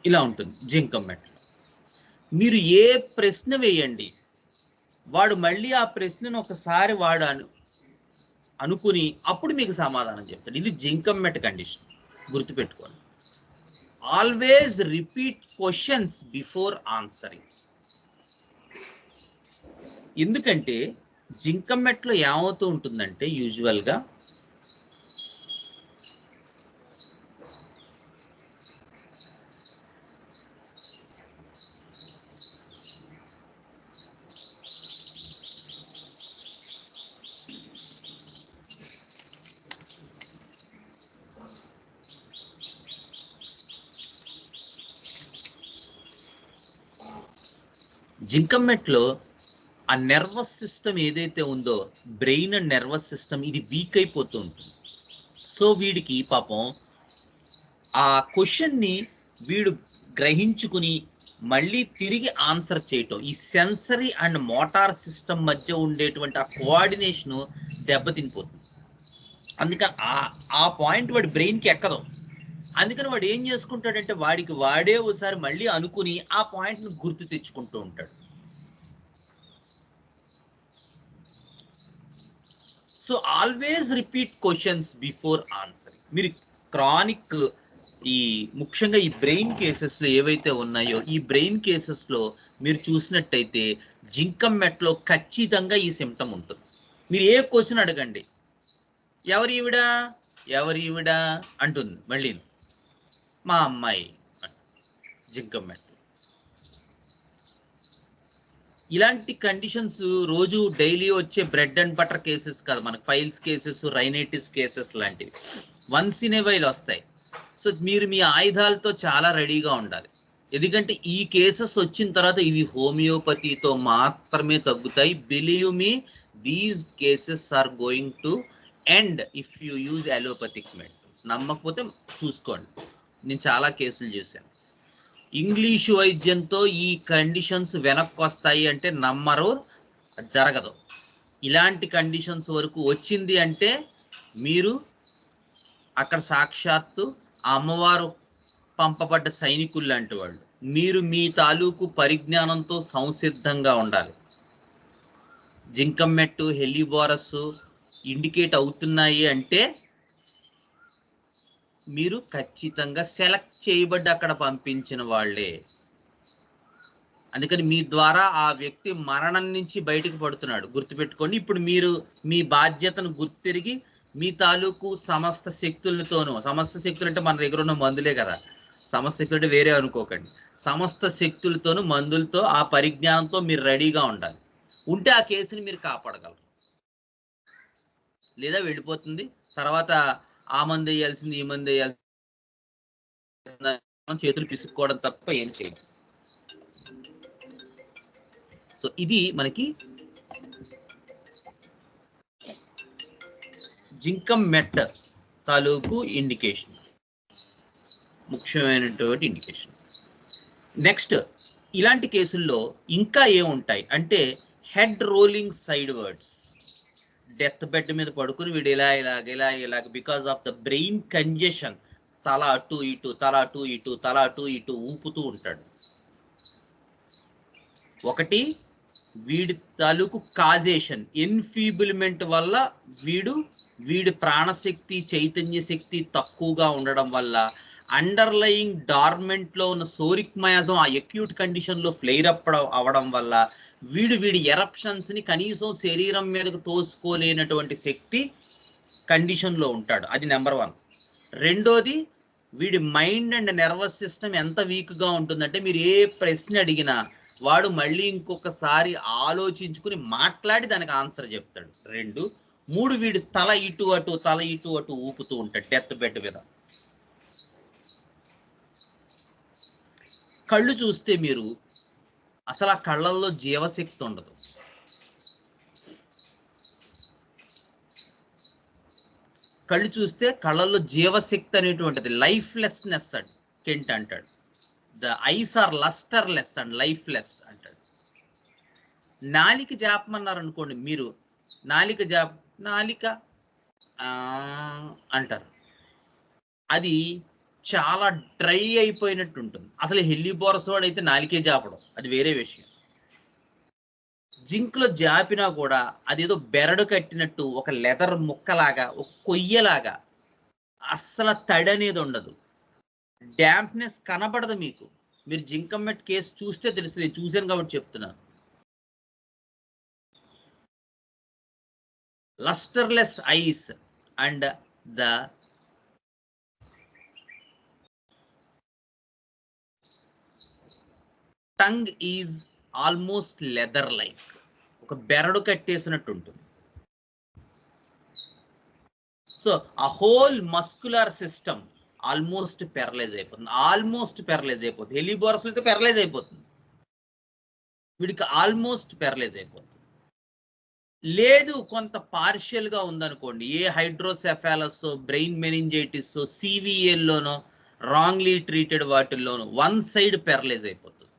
ఇలా ఉంటుంది జింకమ్ మెట్లో. మీరు ఏ ప్రశ్న వేయండి వాడు మళ్ళీ ఆ ప్రశ్నను ఒకసారి వాడు అనుకుని అప్పుడు మీకు సమాధానం చెప్తాడు. ఇది జింకమ్ మెట్ కండిషన్, గుర్తుపెట్టుకోండి. Always repeat questions before answering. ఎందుకంటే జింకమ్ మెట్లో ఏమవుతూ ఉంటుందంటే యూజువల్గా జింకమెట్లో ఆ నర్వస్ సిస్టమ్ ఏదైతే ఉందో, బ్రెయిన్ అండ్ నర్వస్ సిస్టమ్ ఇది వీక్ అయిపోతూ ఉంటుంది. సో వీడికి పాపం ఆ క్వశ్చన్ని వీడు గ్రహించుకుని మళ్ళీ తిరిగి ఆన్సర్ చేయటం, ఈ సెన్సరీ అండ్ మోటార్ సిస్టమ్ మధ్య ఉండేటువంటి ఆ కోఆర్డినేషను దెబ్బతినిపోతుంది. అందుకని ఆ పాయింట్ వాడి బ్రెయిన్కి ఎక్కదు. అందుకని వాడు ఏం చేసుకుంటాడంటే వాడికి వాడే ఒకసారి మళ్ళీ అనుకుని ఆ పాయింట్ను గుర్తు తెచ్చుకుంటూ ఉంటాడు. So always repeat questions before answering. మీరు క్రానిక్ ఈ ముఖ్యంగా ఈ బ్రెయిన్ కేసెస్లో ఏవైతే ఉన్నాయో, ఈ బ్రెయిన్ కేసెస్లో మీరు చూసినట్టయితే జింకమెట్లో ఖచ్చితంగా ఈ సిమ్టమ్ ఉంటుంది. మీరు ఏ క్వశ్చన్ అడగండి, ఎవరి ఈవిడ అంటుంది, మళ్ళీ మా అమ్మాయి జింకమెట్. ఇలాంటి కండిషన్స్ రోజు డైలీ వచ్చే బ్రెడ్ అండ్ బటర్ కేసెస్ కాదు, మనకు ఫైల్స్ కేసెస్, రైనైటిస్ కేసెస్ లాంటివి వన్స్ ఇన్ ఏ వైల్ వస్తాయి. సో మీరు మీ ఆయుధాలతో చాలా రెడీగా ఉండాలి. ఎందుకంటే ఈ కేసెస్ వచ్చిన తర్వాత ఇవి హోమియోపతితో మాత్రమే తగ్గుతాయి. Believe me, these cases are going to end if you use allopathic medicines. నమ్మకపోతే చూసుకోండి, నేను చాలా కేసులు చూశాను. ఇంగ్లీషు వైద్యంతో ఈ కండిషన్స్ వెనక్కి వస్తాయి అంటే నమ్మరు, జరగదు. ఇలాంటి కండిషన్స్ వరకు వచ్చింది అంటే మీరు అక్కడ సాక్షాత్తు ఆ అమ్మవారు పంపబడ్డ సైనికులు లాంటి వాళ్ళు. మీరు మీ తాలూకు పరిజ్ఞానంతో సంసిద్ధంగా ఉండాలి. జింకమెట్టు, హెలిబోరస్ ఇండికేట్ అవుతున్నాయి అంటే మీరు ఖచ్చితంగా సెలెక్ట్ చేయబడ్డ అక్కడ పంపించిన వాళ్ళే. అందుకని మీ ద్వారా ఆ వ్యక్తి మరణం నుంచి బయటకు పడుతున్నాడు, గుర్తుపెట్టుకోండి. ఇప్పుడు మీరు మీ బాధ్యతను గుర్తిరిగి మీ తాలూకు సమస్త శక్తులతోనూ, సమస్త శక్తులు అంటే మన దగ్గర ఉన్న మందులే కదా, సమస్త శక్తులు అంటే వేరే అనుకోకండి, సమస్త శక్తులతోనూ మందులతో ఆ పరిజ్ఞానంతో మీరు రెడీగా ఉండాలి. ఉంటే ఆ కేసుని మీరు కాపాడగలరు. లేదా వెళ్ళిపోతుంది, తర్వాత ఆ మంది వేయాల్సింది ఈ మంది వేయాల్సింది, చేతులు పిసుక్కోవడం తప్ప ఏం చేయదు. సో ఇది మనకి జింకమెట్ తాలూకు ఇండికేషన్, ముఖ్యమైనటువంటి ఇండికేషన్. నెక్స్ట్ ఇలాంటి కేసుల్లో ఇంకా ఏముంటాయి అంటే head rolling side words. Death bed మీద పడుకుని వీడు ఇలాగ because of the brain congestion తల అటు ఇటు, తల అటు ఇటు, తల అటు ఇటు ఊపుతూ ఉంటాడు. ఒకటి వీడి తాలూకు కాజేషన్, ఎన్ఫీబుల్మెంట్ వల్ల వీడి ప్రాణశక్తి, చైతన్య శక్తి తక్కువగా ఉండడం వల్ల అండర్లయింగ్ డార్మెంట్లో ఉన్న సోరిక్ మయాజం ఆ అక్యూట్ కండిషన్లో ఫ్లేర్ అప్ అవడం వల్ల వీడి ఎరప్షన్స్ని కనీసం శరీరం మీదకు తోసుకోలేనటువంటి శక్తి కండిషన్లో ఉంటాడు. అది నెంబర్ 1. రెండోది వీడి మైండ్ అండ్ నర్వస్ సిస్టమ్ ఎంత వీక్గా ఉంటుందంటే మీరు ఏ ప్రశ్న అడిగినా వాడు మళ్ళీ ఇంకొకసారి ఆలోచించుకుని మాట్లాడి దానికి ఆన్సర్ చెప్తాడు. 2. 3 వీడి తల ఇటు అటు, తల ఇటు అటు ఊపుతూ ఉంటాడు డెత్ బెడ్ మీద. కళ్ళు చూస్తే మీరు అసలు ఆ కళ్ళల్లో జీవశక్తి ఉండదు. కళ్ళు చూస్తే కళ్ళల్లో జీవశక్తి అనేటువంటిది, లైఫ్లెస్నెస్ కెంట్ అంటాడు. The eyes are lustreless and lifeless అంటాడు. నాలిక జాపమన్నారు అనుకోండి, మీరు నాలిక అంటారు, అది చాలా డ్రై అయిపోయినట్టు ఉంటుంది. అసలు హెల్లీబోరస్ వాడు అయితే నాలికే జాపడం, అది వేరే విషయం. జింక్లో జాపినా కూడా అదేదో బెరడు కట్టినట్టు, ఒక లెదర్ ముక్కలాగా, ఒక కొయ్యలాగా, అస్సలు తడి అనేది ఉండదు, డ్యాంప్నెస్ కనబడదు మీకు. మీరు జింకమెట్ కేసు చూస్తే తెలుస్తుంది, చూశాను కాబట్టి చెప్తున్నాను. lusterless eyes and the tongue is almost leather like, ఒక బెరడు కట్టేసినట్టు ఉంటుంది. సో ఆ whole muscular system almost paralyse అయిపోతుంది. హెలిబోరస్ అయితే పెరలైజ్ అయిపోతుంది. వీడికి ఆల్మోస్ట్ పెరలైజ్ అయిపోతుంది. లేదు కొంత పార్షియల్గా ఉందనుకోండి, ఏ హైడ్రోసెఫాలస్, బ్రెయిన్ మెనింజైటిస్, సివిఎల్లోనో రాంగ్లీ ట్రీటెడ్ వాటిల్లోనూ వన్ సైడ్ పెరలైజ్ అయిపోతుంది,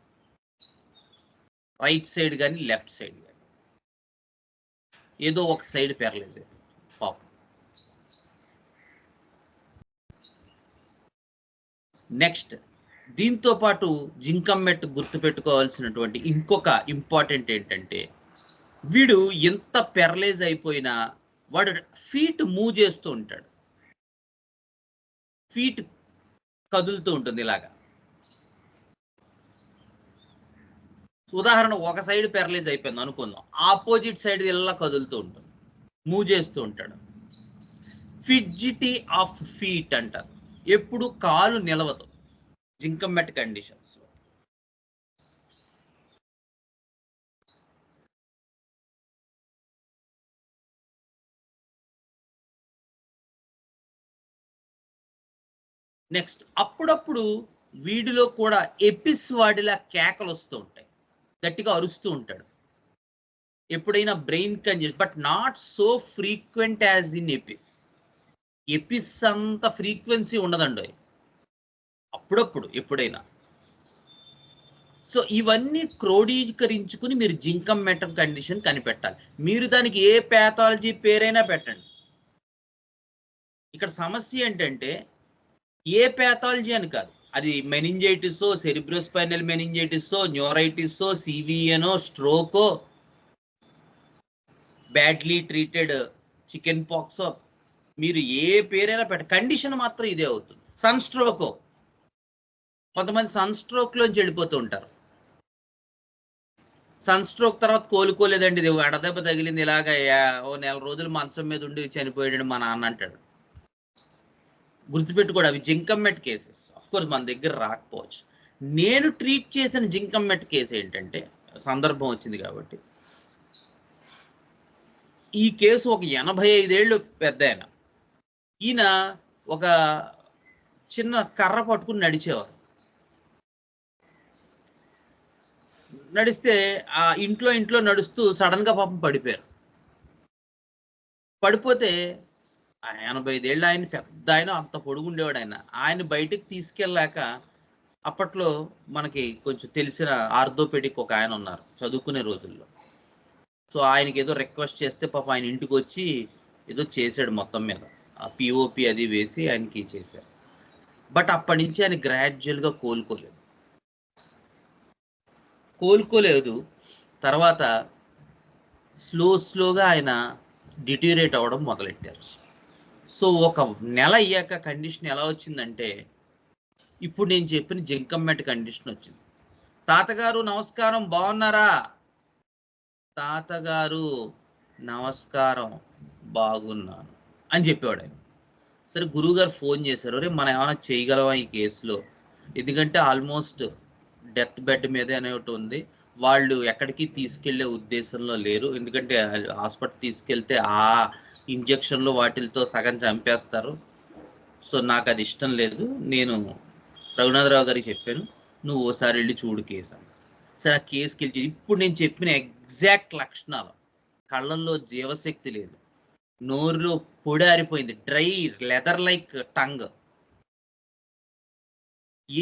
రైట్ సైడ్ కానీ లెఫ్ట్ సైడ్ కానీ ఏదో ఒక సైడ్ పెరలైజ్ అయిపోతుంది పాపం. నెక్స్ట్, దీంతో పాటు జింకమ్మెట్ గుర్తుపెట్టుకోవాల్సినటువంటి ఇంకొక ఇంపార్టెంట్ ఏంటంటే, వీడు ఎంత పెరలైజ్ అయిపోయినా వాడు ఫీట్ మూవ్ చేస్తూ ఉంటాడు, ఫీట్ కదులుతూ ఉంటుంది ఇలాగా. ఉదాహరణ, ఒక సైడ్ పెరలైజ్ అయిపోయింది అనుకుందాం, ఆపోజిట్ సైడ్ ఇలా కదులుతూ ఉంటుంది, మూవ్ చేస్తూ ఉంటాడు. ఫిడ్జిటీ ఆఫ్ ఫీట్ అంటారు. ఎప్పుడు కాలు నిలవదు జింకమ్మెట్ కండిషన్స్ లో. నెక్స్ట్, అప్పుడప్పుడు వీడిలో కూడా ఎపిస్ వాడిలా కేకలు వస్తూ ఉంటాయి, గట్టిగా అరుస్తూ ఉంటాడు ఎప్పుడైనా brain congestion, but not so frequent as in Apis. Apis అంత ఫ్రీక్వెన్సీ ఉండదండి, అప్పుడప్పుడు ఎప్పుడైనా. సో ఇవన్నీ క్రోడీకరించుకుని మీరు జింకమ్మెట్ కండిషన్ కనిపెట్టాలి. మీరు దానికి ఏ ప్యాథాలజీ పేరైనా పెట్టండి. ఇక్కడ సమస్య ఏంటంటే ఏ ప్యాథాలజీ అని కాదు, అది మెనింజైటిసో, సెరిబ్రోస్పైనల్ మెనింజైటిసో, న్యూరైటిసో, సివిఎనో, స్ట్రోకో, బ్యాడ్లీ ట్రీటెడ్ చికెన్ పాక్సో, మీరు ఏ పేరైనా కండిషన్ మాత్రం ఇదే అవుతుంది. సన్ స్ట్రోకో, కొంతమంది సన్ స్ట్రోక్లోంచి వెళ్ళిపోతూ ఉంటారు, సన్ స్ట్రోక్ తర్వాత కోలుకోలేదండి, ఇది వడదెబ్బ తగిలింది, ఇలాగ ఓ నెల రోజులు మంచం మీద ఉండి చనిపోయాడు మా నాన్న అంటాడు. గుర్తుపెట్టుకోండి, అవి జింకమ్మెట్ కేసెస్. అఫ్కోర్స్ మన దగ్గర రాకపోవచ్చు. నేను ట్రీట్ చేసిన జింకమ్మెట్ కేసు ఏంటంటే, సందర్భం వచ్చింది కాబట్టి, ఈ కేసు ఒక 85 ఏళ్ళు పెద్ద ఆయన. ఈయన ఒక చిన్న కర్ర పట్టుకుని నడిచేవారు. నడిస్తే ఆ ఇంట్లో నడుస్తూ సడన్గా పాపం పడిపోయారు. పడిపోతే 85 ఏళ్ళు ఆయన, పెద్ద ఆయన, అంత పొడుగుండేవాడు ఆయన. ఆయన బయటికి తీసుకెళ్ళాక, అప్పట్లో మనకి కొంచెం తెలిసిన ఆర్థోపెడిక్ ఒక ఆయన ఉన్నారు చదువుకునే రోజుల్లో. సో ఆయనకి ఏదో రిక్వెస్ట్ చేస్తే పాప ఆయన ఇంటికి వచ్చి ఏదో చేశాడు, మొత్తం మీద ఆ పిఓపి అది వేసి ఆయనకి చేశారు. బట్ అప్పటి నుంచి ఆయన గ్రాడ్యువల్గా కోలుకోలేదు. తర్వాత స్లోగా ఆయన డిటీరియేట్ అవ్వడం మొదలెట్టారు. సో ఒక నెల అయ్యాక కండిషన్ ఎలా వచ్చిందంటే, ఇప్పుడు నేను చెప్పిన జింకమ్మెట్ కండిషన్ వచ్చింది. తాతగారు నమస్కారం, బాగున్నారా? తాతగారు నమస్కారం, బాగున్నాను అని చెప్పేవాడు ఆయన. సరే, గురువుగారు ఫోన్ చేశారు, రే మనం ఏమైనా చేయగలమా ఈ కేసులో, ఎందుకంటే ఆల్మోస్ట్ డెత్ బెడ్ మీదే అనేటి ఉంది, వాళ్ళు ఎక్కడికి తీసుకెళ్లే ఉద్దేశంలో లేరు, ఎందుకంటే హాస్పిటల్ తీసుకెళ్తే ఆ ఇంజక్షన్లు వాటిలతో సగం చంపేస్తారు. సో నాకు అది ఇష్టం లేదు. నేను రఘునాథరావు గారికి చెప్పాను, నువ్వు ఓసారి వెళ్ళి చూడు కేసు అని. సరే, ఆ కేసుకి వెళ్ళి ఇప్పుడు నేను చెప్పిన ఎగ్జాక్ట్ లక్షణాలు, కళ్ళల్లో జీవశక్తి లేదు, నోరులో పొడి ఆరిపోయింది, డ్రై లెదర్ లైక్ టంగ్,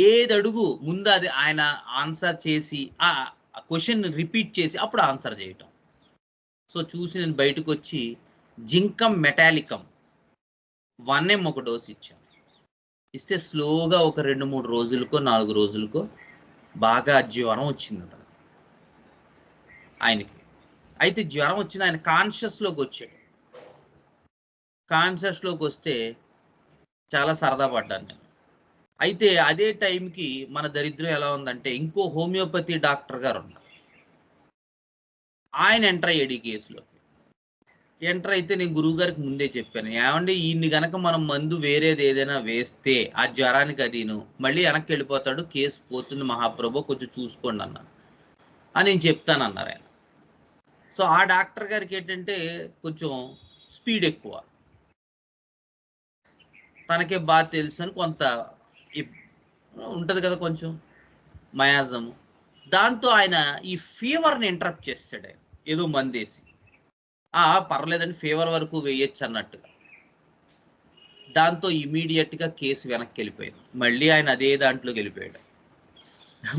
ఏది అడుగు ముందు అది ఆయన ఆన్సర్ చేసి ఆ క్వశ్చన్ రిపీట్ చేసి అప్పుడు ఆన్సర్ చేయటం. సో చూసి నేను బయటకు వచ్చి జింకమ్ మెటాలికం 1 ఒక డోస్ ఇచ్చాను. ఇస్తే స్లోగా ఒక 2-3 రోజులకో 4 రోజులకో బాగా జ్వరం వచ్చింది ఆయనకి. అయితే జ్వరం వచ్చిన ఆయన కాన్షియస్లోకి వచ్చాడు. కాన్షియస్లోకి వస్తే చాలా సరదా పడ్డాను నేను. అయితే అదే టైంకి మన దరిద్రం ఎలా ఉందంటే, ఇంకో హోమియోపతి డాక్టర్ గారు ఉన్నారు, ఆయన ఎంటర్ అయ్యాడు ఈ కేసులోకి. ఎంటర్ అయితే నేను గురువు గారికి ముందే చెప్పాను, ఏమంటే ఈయన్ని గనక మనం మందు వేరేది ఏదైనా వేస్తే ఆ జ్వరానికి అదిను మళ్ళీ వెనక్కి వెళ్ళిపోతాడు, కేసు పోతుంది మహాప్రభు, కొంచెం చూసుకోండి అన్నాను అని నేను చెప్తానన్నారు ఆయన. సో ఆ డాక్టర్ గారికి ఏంటంటే కొంచెం స్పీడ్ ఎక్కువ, తనకే బాగా తెలుసు అని కొంత ఉంటుంది కదా కొంచెం మయాజము. దాంతో ఆయన ఈ ఫీవర్ని ఇంటరప్ట్ చేస్తాడు. ఆయన ఏదో మందేసి పర్లేదని ఫీవర్ వరకు వేయచ్చు అన్నట్టుగా. దాంతో ఇమీడియట్గా కేసు వెనక్కి వెళ్ళిపోయింది. మళ్ళీ ఆయన అదే దాంట్లోకి వెళ్ళిపోయాడు.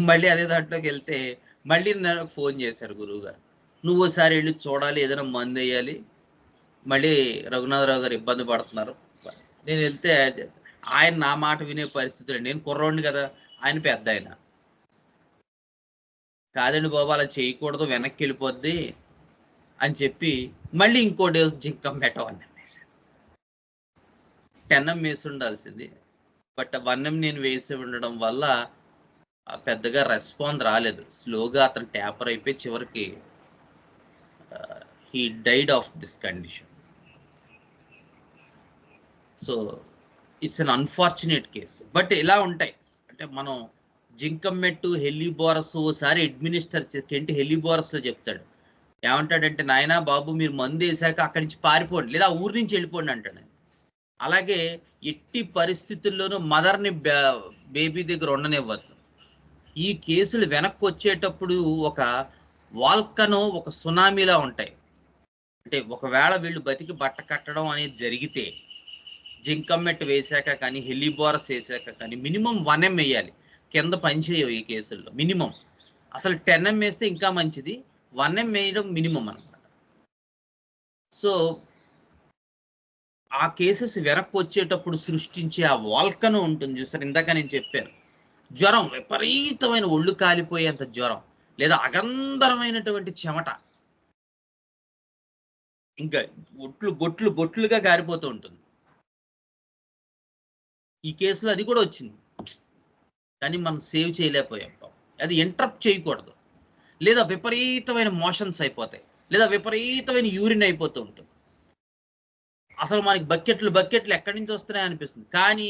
మళ్ళీ అదే దాంట్లోకి వెళ్తే మళ్ళీ నాకు ఫోన్ చేశారు గురువుగారు, నువ్వు ఒకసారి వెళ్ళి చూడాలి, ఏదైనా మందు వేయాలి, మళ్ళీ రఘునాథరావు గారు ఇబ్బంది పడుతున్నారు. నేను వెళ్తే ఆయన నా మాట వినే పరిస్థితులు, నేను కుర్రోడిని కదా, ఆయన పెద్ద ఆయన, కాదండి బాబు అలా చేయకూడదు, వెనక్కి వెళ్ళిపోద్ది అని చెప్పి మళ్ళీ ఇంకో డేస్ జింకమ్మేట 1M వేసాను. 10M వేసి ఉండాల్సింది, బట్ 1M నేను వేసి ఉండడం వల్ల పెద్దగా రెస్పాన్స్ రాలేదు. స్లోగా అతను ట్యాపర్ అయిపోయి చివరికి he died of this condition. So it's an unfortunate case. But ఇలా ఉంటాయి అంటే మనం జింకమ్మెట్టు హెలిబోరస్ ఓసారి అడ్మినిస్టర్ కెంటి హెలిబోరస్లో చెప్తాడు, ఏమంటాడంటే నాయనా బాబు మీరు మందు వేసాక అక్కడి నుంచి పారిపోండి, లేదా ఊరి నుంచి వెళ్ళిపోండి అంటాడు. అలాగే ఎట్టి పరిస్థితుల్లోనూ మదర్ని బేబీ దగ్గర ఉండనివ్వద్దు. ఈ కేసులు వెనక్కి వచ్చేటప్పుడు ఒక వాల్కనో ఒక సునామీలా ఉంటాయి. అంటే ఒకవేళ వీళ్ళు బతికి బట్ట కట్టడం అనేది జరిగితే జింకమ్మెట్ వేశాక కానీ హెలిబోరస్ వేసాక కానీ మినిమం 1M వేయాలి. కింద పనిచేయవు ఈ కేసుల్లో. మినిమం అసలు 10M వేస్తే ఇంకా మంచిది, 1M వేయడం మినిమం అనమాట. సో ఆ కేసెస్ వెనక్కి వచ్చేటప్పుడు సృష్టించే ఆ వాల్కను ఉంటుంది చూసారు, ఇందాక నేను చెప్పాను, జ్వరం, విపరీతమైన ఒళ్ళు కాలిపోయేంత జ్వరం, లేదా అగంధరమైనటువంటి చెమట, ఇంకా బొట్లుగా కారిపోతూ ఉంటుంది. ఈ కేసులో అది కూడా వచ్చింది, కానీ మనం సేవ్ చేయలేకపోయాం. అది ఇంటరప్ట్ చేయకూడదు. లేదా విపరీతమైన మోషన్స్ అయిపోతాయి, లేదా విపరీతమైన యూరిన్ అయిపోతూ ఉంటుంది. అసలు మనకి బకెట్లు ఎక్కడి నుంచి వస్తున్నాయి అనిపిస్తుంది. కానీ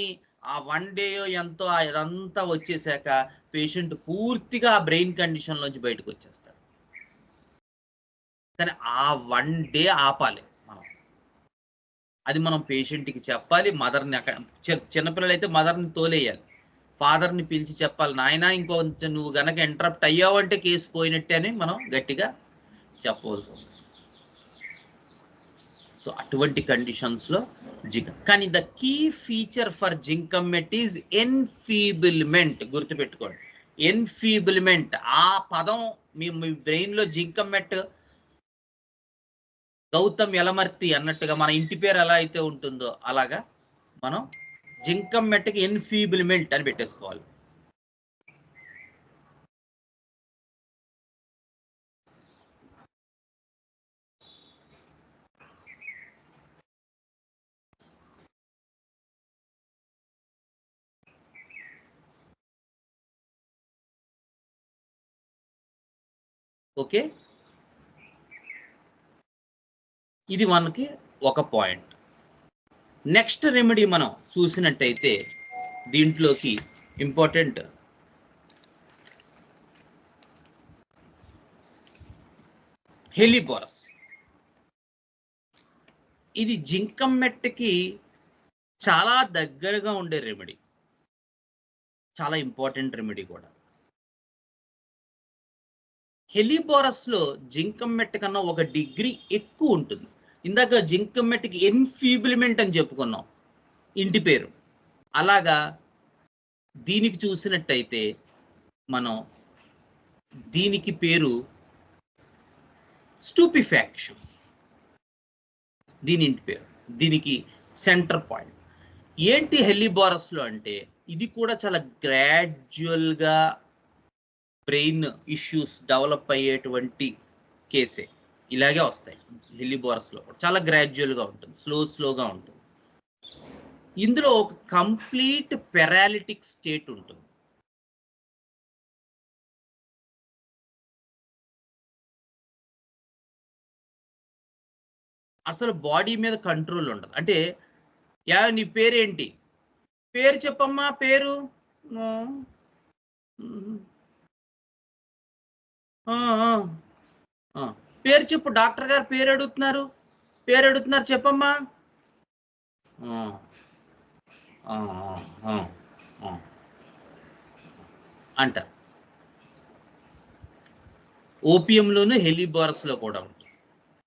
ఆ 1 డే ఎంతో అదంతా వచ్చేసాక పేషెంట్ పూర్తిగా ఆ బ్రెయిన్ కండిషన్లోంచి బయటకు వచ్చేస్తాడు. కానీ ఆ 1 డే ఆపాలి మనం. అది మనం పేషెంట్కి చెప్పాలి. మదర్ని అక్కడ చిన్నపిల్లలు అయితే మదర్ని తోలేయాలి, ఫాదర్ని పిలిచి చెప్పాలి, నాయన ఇంకొంచెం నువ్వు గనక ఇంటరప్ట్ అయ్యావంటే కేసు పోయినట్టే అని మనం గట్టిగా చెప్పవలసి వస్తుంది. సో అటువంటి కండిషన్స్లో కానీ the key feature for zincum met is enfeeblement. గుర్తుపెట్టుకోండి, ఎన్ఫీబుల్మెంట్. ఆ పదం మీ బ్రెయిన్లో జింకమ్మెట్ గౌతమ్ యలమర్తి అన్నట్టుగా మన ఇంటి పేరు ఎలా అయితే ఉంటుందో అలాగా మనం జింకమ్మెట్కి ఎన్ఫీబుల్మెంట్ అని పెట్టేసుకోవాలి. ఓకే, ఇది మనకి ఒక పాయింట్. నెక్స్ట్ రెమెడీ మనం చూసినట్టయితే దీంట్లోకి ఇంపార్టెంట్ హెలిబోరస్. ఇది జింకమ్మెట్కి చాలా దగ్గరగా ఉండే రెమెడీ, చాలా ఇంపార్టెంట్ రెమెడీ కూడా. హెలిబోరస్లో జింకమ్మెట్ కన్నా 1 డిగ్రీ ఎక్కువ ఉంటుంది. ఇందాక జింకమ్మెట్కి ఎన్ఫీబుల్మెంట్ అని చెప్పుకున్నాం ఇంటి పేరు, అలాగా దీనికి చూసినట్టయితే మనం దీనికి పేరు స్టూపిఫాక్షన్, దీని ఇంటి పేరు, దీనికి సెంటర్ పాయింట్ ఏంటి హెలిబోరస్లో అంటే ఇది కూడా చాలా గ్రాడ్యువల్గా బ్రెయిన్ ఇష్యూస్ డెవలప్ అయ్యేటువంటి కేసే. ఇలాగే వస్తాయి హెలిబోరస్లో కూడా, చాలా గ్రాడ్యువల్గా ఉంటుంది, స్లోగా ఉంటుంది. ఇందులో ఒక కంప్లీట్ పెరాలిటిక్ స్టేట్ ఉంటుంది. అసలు బాడీ మీద కంట్రోల్ ఉండదు. అంటే నీ పేరేంటి, పేరు చెప్పమ్మా, పేరు పేరు చెప్పు, డాక్టర్ గారు పేరు అడుగుతున్నారు చెప్పమ్మా అంటారు. ఓపియంలోను హెలిబోరస్లో కూడా ఉంటుంది.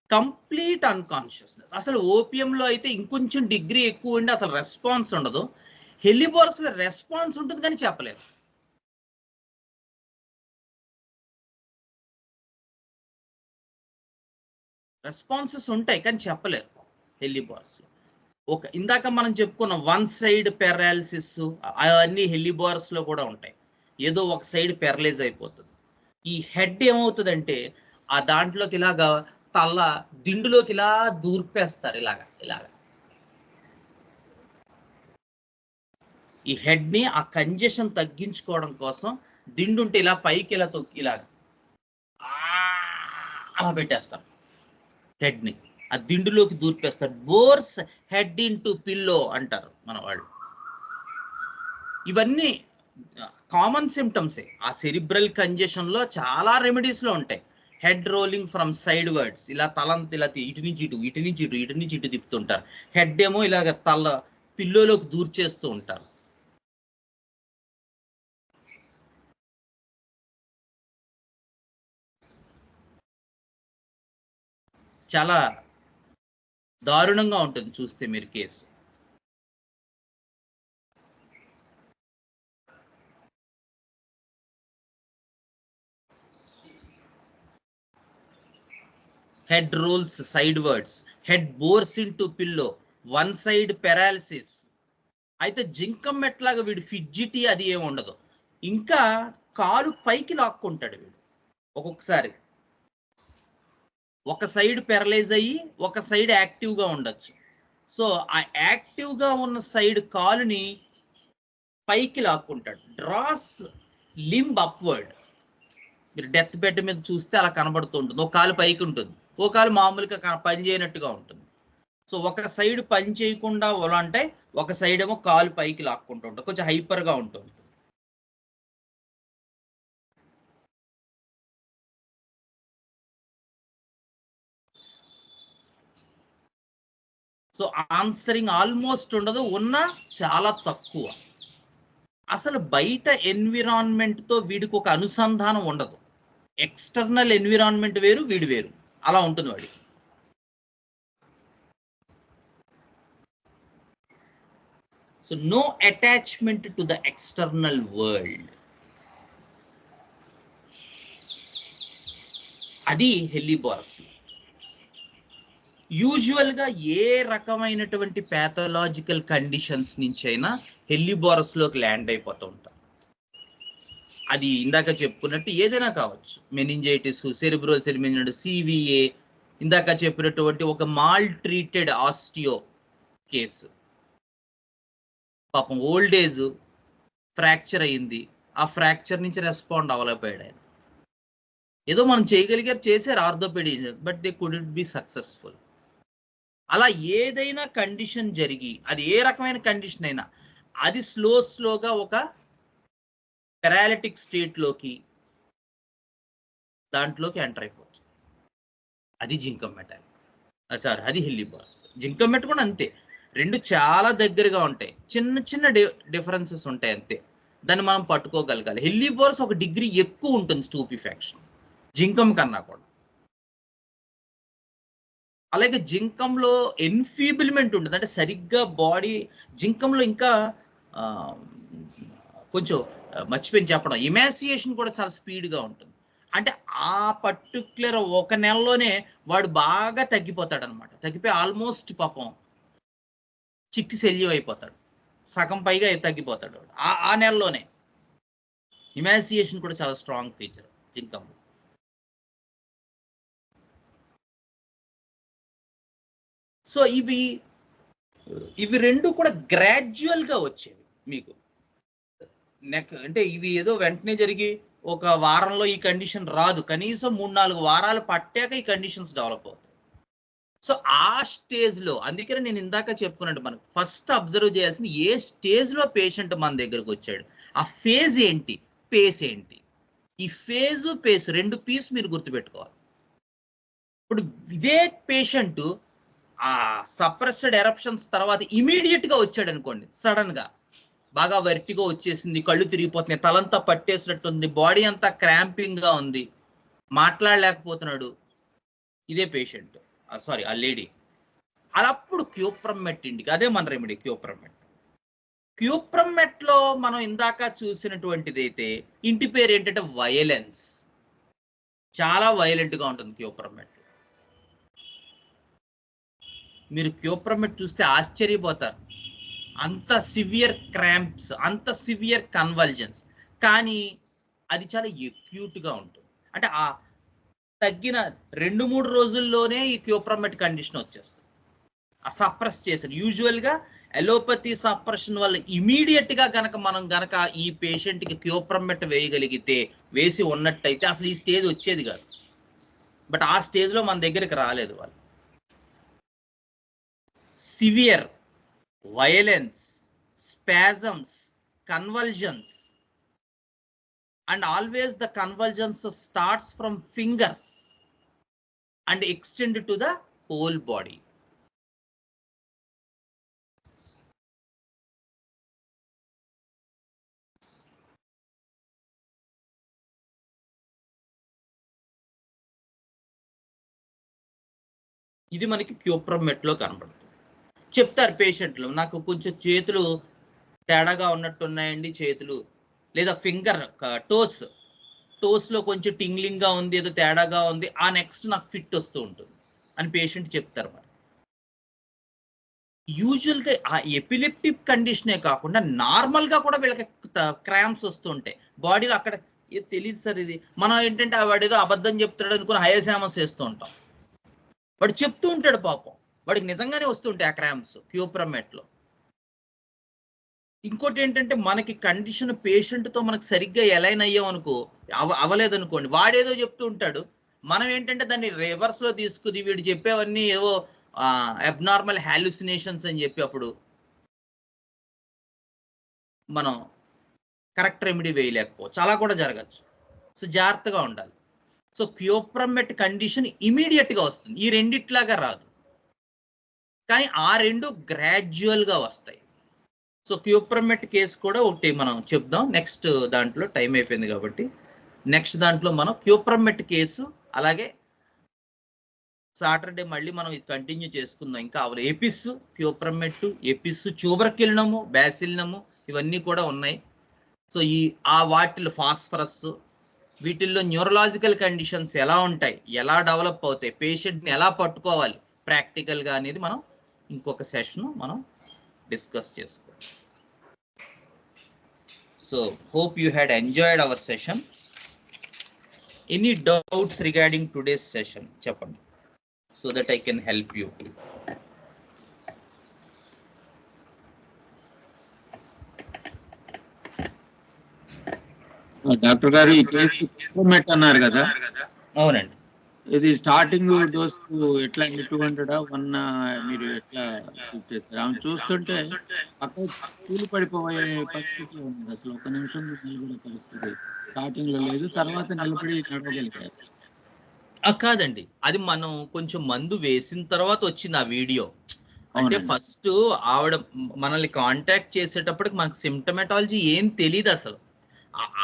Complete unconsciousness. అసలు ఓపియంలో అయితే ఇంకొంచెం డిగ్రీ ఎక్కువ ఉండి అసలు రెస్పాన్స్ ఉండదు. హెలిబోరస్లో రెస్పాన్స్ ఉంటుంది కానీ చెప్పలేదు. రెస్పాన్సెస్ ఉంటాయి కానీ చెప్పలేరు హెలిబోరస్లో. ఇందాక మనం చెప్పుకున్న వన్ సైడ్ పెరాలిసిస్ అవన్నీ హెలిబోరస్లో కూడా ఉంటాయి. ఏదో ఒక సైడ్ పెరలైజ్ అయిపోతుంది. ఈ హెడ్ ఏమవుతుందంటే ఆ దాంట్లోకి ఇలాగా తల దిండులోకి ఇలా దూర్పేస్తారు. ఇలాగా ఈ హెడ్ని ఆ కంజెషన్ తగ్గించుకోవడం కోసం దిండు ఉంటే ఇలా పైకి ఇలా తొక్కి ఇలాగా అలా పెట్టేస్తారు. హెడ్ని ఆ దిండులోకి దూర్పేస్తారు. బోర్స్ హెడ్ ఇంటూ పిల్లో అంటారు మన వాళ్ళు. ఇవన్నీ కామన్ సిమ్టమ్సే. ఆ సెరిబ్రల్ కంజెషన్లో చాలా రెమెడీస్లో ఉంటాయి. Head rolling from side words, ఇలా తలంత ఇలా ఇటు నుంచి ఇటు, ఇటు నుంచి ఇటు, ఇటు నుంచి ఇటు తిప్పుతుంటారు. హెడ్ ఏమో ఇలాగ తల పిల్లోలోకి దూర్చేస్తూ ఉంటారు. చాలా దారుణంగా ఉంటుంది చూస్తే మీరు case. Head rolls side wards, head bores into pillow, one side paralysis. అయితే జింకం మెట్లాగా వీడు ఫిడ్జిటీ అది ఏమి ఉండదు. ఇంకా కాలు పైకి లాక్కుంటాడు వీడు. ఒక్కొక్కసారి ఒక సైడ్ పెరలైజ్ అయ్యి ఒక సైడ్ యాక్టివ్గా ఉండొచ్చు. సో ఆ యాక్టివ్గా ఉన్న సైడ్ కాలుని పైకి లాక్కుంటాడు. Draws limb upward. మీరు డెత్ బెడ్ మీద చూస్తే అలా కనబడుతూ ఉంటుంది. ఒక కాలు పైకి ఉంటుంది, ఒక కాలు మామూలుగా పని చేయనట్టుగా ఉంటుంది. సో ఒక సైడ్ పని చేయకుండా అంటే ఒక సైడ్ ఏమో కాలు పైకి లాక్కుంటూ ఉంటుంది, కొంచెం హైపర్గా ఉంటుంది. సో ఆన్సరింగ్ ఆల్మోస్ట్ ఉండదు, ఉన్నా చాలా తక్కువ. అసలు బయట ఎన్విరాన్మెంట్తో వీడికి ఒక అనుసంధానం ఉండదు. ఎక్స్టర్నల్ ఎన్విరాన్మెంట్ వేరు, వీడు వేరు, అలా ఉంటుంది వాడికి. So no attachment to the external world. అది హెలిబోరస్. యూజువల్గా ఏ రకమైనటువంటి ప్యాథలాజికల్ కండిషన్స్ నుంచి అయినా హెలిబోరస్లోకి ల్యాండ్ అయిపోతూ ఉంటారు. అది ఇందాక చెప్పుకున్నట్టు ఏదైనా కావచ్చు. మెనింజైటిస్, సెరిబ్రల్ సెరిమినైటిస్, సివిఏ, ఇందాక చెప్పినటువంటి ఒక మాల్ ట్రీటెడ్ ఆస్టియో కేసు. పాపం ఓల్డ్ ఏజ్, ఫ్రాక్చర్ అయ్యింది, ఆ ఫ్రాక్చర్ నుంచి రెస్పాండ్ అవ్వలేకపోయాడు ఆయన. ఏదో మనం చేయగలిగారు, చేశారు orthopaedy, but they couldn't be successful. అలా ఏదైనా కండిషన్ జరిగి, అది ఏ రకమైన కండిషన్ అయినా, అది స్లోగా ఒక పెరాలిటిక్ స్టేట్లోకి దాంట్లోకి ఎంటర్ అయిపోతుంది. అది జింకం మెటాలిక్. సారీ, అది హెలిబోరస్. జింకం మెట్ కూడా అంతే. రెండు చాలా దగ్గరగా ఉంటాయి, చిన్న చిన్న డిఫరెన్సెస్ ఉంటాయి అంతే. దాన్ని మనం పట్టుకోగలగాలి. హెలిబోరస్ ఒక డిగ్రీ ఎక్కువ ఉంటుంది స్టూపిఫాక్షన్ జింకం కన్నా కూడా. అలాగే జింకంలో ఎన్ఫీబుల్మెంట్ ఉంటుంది, అంటే సరిగ్గా బాడీ. జింకంలో ఇంకా కొంచెం మర్చిపోయి చెప్పడం, ఇమాసియేషన్ కూడా చాలా స్పీడ్గా ఉంటుంది. అంటే ఆ పర్టిక్యులర్ ఒక నెలలోనే వాడు బాగా తగ్గిపోతాడు అనమాట. తగ్గిపోయి ఆల్మోస్ట్ పాపం చిక్కి శల్యం అయిపోతాడు, సగం పైగా తగ్గిపోతాడు వాడు ఆ నెలలోనే. ఇమాసియేషన్ కూడా చాలా స్ట్రాంగ్ ఫీచర్ జింకంలో. సో ఇవి రెండు కూడా గ్రాడ్యువల్గా వచ్చేవి మీకు. అంటే ఇవి ఏదో వెంటనే జరిగి ఒక వారంలో ఈ కండిషన్ రాదు, కనీసం 3-4 వారాలు పట్టాక ఈ కండిషన్స్ డెవలప్ అవుతాయి. సో ఆ స్టేజ్లో, అందుకనే నేను ఇందాక చెప్పుకున్నట్టు మనకు ఫస్ట్ అబ్జర్వ్ చేయాల్సింది ఏ స్టేజ్లో పేషెంట్ మన దగ్గరకు వచ్చాడు, ఆ ఫేజ్ ఏంటి, పేస్ ఏంటి. ఈ ఫేజు పేస్ రెండు పీస్ మీరు గుర్తుపెట్టుకోవాలి. ఇప్పుడు ఇదే పేషెంట్ ఆ సప్రెస్డ్ ఎరప్షన్స్ తర్వాత ఇమీడియట్గా వచ్చాడు అనుకోండి, సడన్గా బాగా వెర్టిగో వచ్చేసింది, కళ్ళు తిరిగిపోతున్నాయి, తలంతా పట్టేసినట్టుంది, బాడీ అంతా క్రాంపింగ్గా ఉంది, మాట్లాడలేకపోతున్నాడు, ఇదే పేషెంట్, సారీ ఆ లేడీ. అప్పుడు క్యూప్రమెట్ ఇంటికి, అదే మన రెమెడీ క్యూప్రమెట్. క్యూప్రమెట్ లో మనం ఇందాక చూసినటువంటిది అయితే ఇంటి పేరు ఏంటంటే వయలెన్స్. చాలా వైలెంట్ గా ఉంటుంది క్యూప్రమెట్. మీరు క్యూప్రమెట్ చూస్తే ఆశ్చర్యపోతారు. అంత సివియర్ క్రాంప్స్, అంత సివియర్ కన్వల్జన్స్, కానీ అది చాలా ఎక్యూట్ గా ఉంటుంది. అంటే ఆ తగ్గిన 2-3 రోజుల్లోనే ఈ క్యూప్రమెట్ కండిషన్ వచ్చేస్తుంది. ఆ సప్రెస్ చేశారు. యూజువల్ గా ఎలోపతి సప్రెషన్ వల్ల ఇమీడియట్ గా మనం గనక ఈ పేషెంట్ కి క్యూప్రమెట్ వేయగలిగితే, వేసి ఉన్నట్టయితే అసలు ఈ స్టేజ్ వచ్చేది కాదు. బట్ ఆ స్టేజ్ లో మన దగ్గరికి రాలేదు వాళ్ళు. Severe violence, spasms, convulsions, and always the convulsions starts from fingers and extend to the whole body. ఇది మనకి క్యూప్రమెట్ లో కనబడుతుంది. చెప్తారు పేషెంట్లు, నాకు కొంచెం చేతులు తేడాగా ఉన్నట్టున్నాయండి చేతులు, లేదా ఫింగర్ టోస్ లో కొంచెం టింగ్లింగ్ గా ఉంది, ఏదో తేడాగా ఉంది, ఆ నెక్స్ట్ నాకు ఫిట్ వస్తూ ఉంటుంది అని పేషెంట్ చెప్తారు. మరి యూజువల్ గా ఆ ఎపిలెప్టిక్ కండిషనే కాకుండా నార్మల్ గా కూడా వీళ్ళకి క్రాంప్స్ వస్తుంటాయి బాడీలో. అక్కడ తెలియదు సార్, ఇది మనం ఏంటంటే వాడు ఏదో అబద్ధం చెప్తాడు అనుకుని హయసామస్ చేస్తూ ఉంటాం. వాడు చెప్తూ ఉంటాడు పాపం, వాడికి నిజంగానే వస్తుంటాయి ఆ క్రాంప్స్ క్యూప్రమెట్ లో. ఇంకోటి ఏంటంటే మనకి కండిషన్ పేషెంట్తో మనకు సరిగ్గా ఎలైన్ అయ్యాం అనుకో, అవలేదనుకోండి, వాడేదో చెప్తూ ఉంటాడు, మనం ఏంటంటే దాన్ని రివర్స్ లో తీసుకుని వీడు చెప్పేవన్నీ ఏవో అబ్నార్మల్ హాలుసినేషన్స్ అని చెప్పి అప్పుడు మనం కరెక్ట్ రెమెడీ వేయలేకపోవచ్చు. అలా కూడా జరగచ్చు. సో జాగ్రత్తగా ఉండాలి. సో క్యూప్రమెట్ కండిషన్ ఇమీడియట్ గా వస్తుంది, ఈ రెండిట్లాగా రాదు, కానీ ఆ రెండు గ్రాడ్యువల్ గా వస్తాయి. సో క్యూప్రమెట్ కేసు కూడా ఒకటి మనం చెప్దాం నెక్స్ట్ దాంట్లో, టైం అయిపోయింది కాబట్టి నెక్స్ట్ దాంట్లో మనం క్యూప్రమెట్ కేసు, అలాగే సాటర్డే మళ్ళీ మనం ఇది కంటిన్యూ చేసుకుందాం. ఇంకా అవలు ఎపిస్, క్యూప్రమెట్, ఎపిస్, ట్యూబర్కిలినము, బ్యాసిలినము, ఇవన్నీ కూడా ఉన్నాయి. సో వాటిలో ఫాస్ఫరస్, వీటిల్లో న్యూరలాజికల్ కండిషన్స్ ఎలా ఉంటాయి, ఎలా డెవలప్ అవుతాయి, పేషెంట్ని ఎలా పట్టుకోవాలి ప్రాక్టికల్గా అనేది మనం ఇంకొక సెషన్ మనం డిస్కస్ చేసుకోవాలి. So hope you had enjoyed our session. Any doubts regarding today's session, Chapandi, so that I can help you. Doctor గారు ఈ కేసు క్యూప్రమెట్ అన్నారు కదా? అవునండి. ఇది స్టార్టింగ్ డోస్ ఎట్లా 200 మీరు ఎట్లా చేస్తారు? ఆమె చూస్తుంటే పక్క కూలి పడిపోయే పరిస్థితిలో ఉంది, అసలు ఒక నిమిషం నిలబడే పరిస్థితి స్టార్టింగ్ లో లేదు, తర్వాత నిలబడి నడవగలిగారు. కాదండి, అది మనం కొంచెం మందు వేసిన తర్వాత వచ్చింది ఆ వీడియో. అంటే ఫస్ట్ ఆవిడ మనల్ని కాంటాక్ట్ చేసేటప్పటికి మనకు సిమ్టమాటాలజీ ఏం తెలియదు అసలు.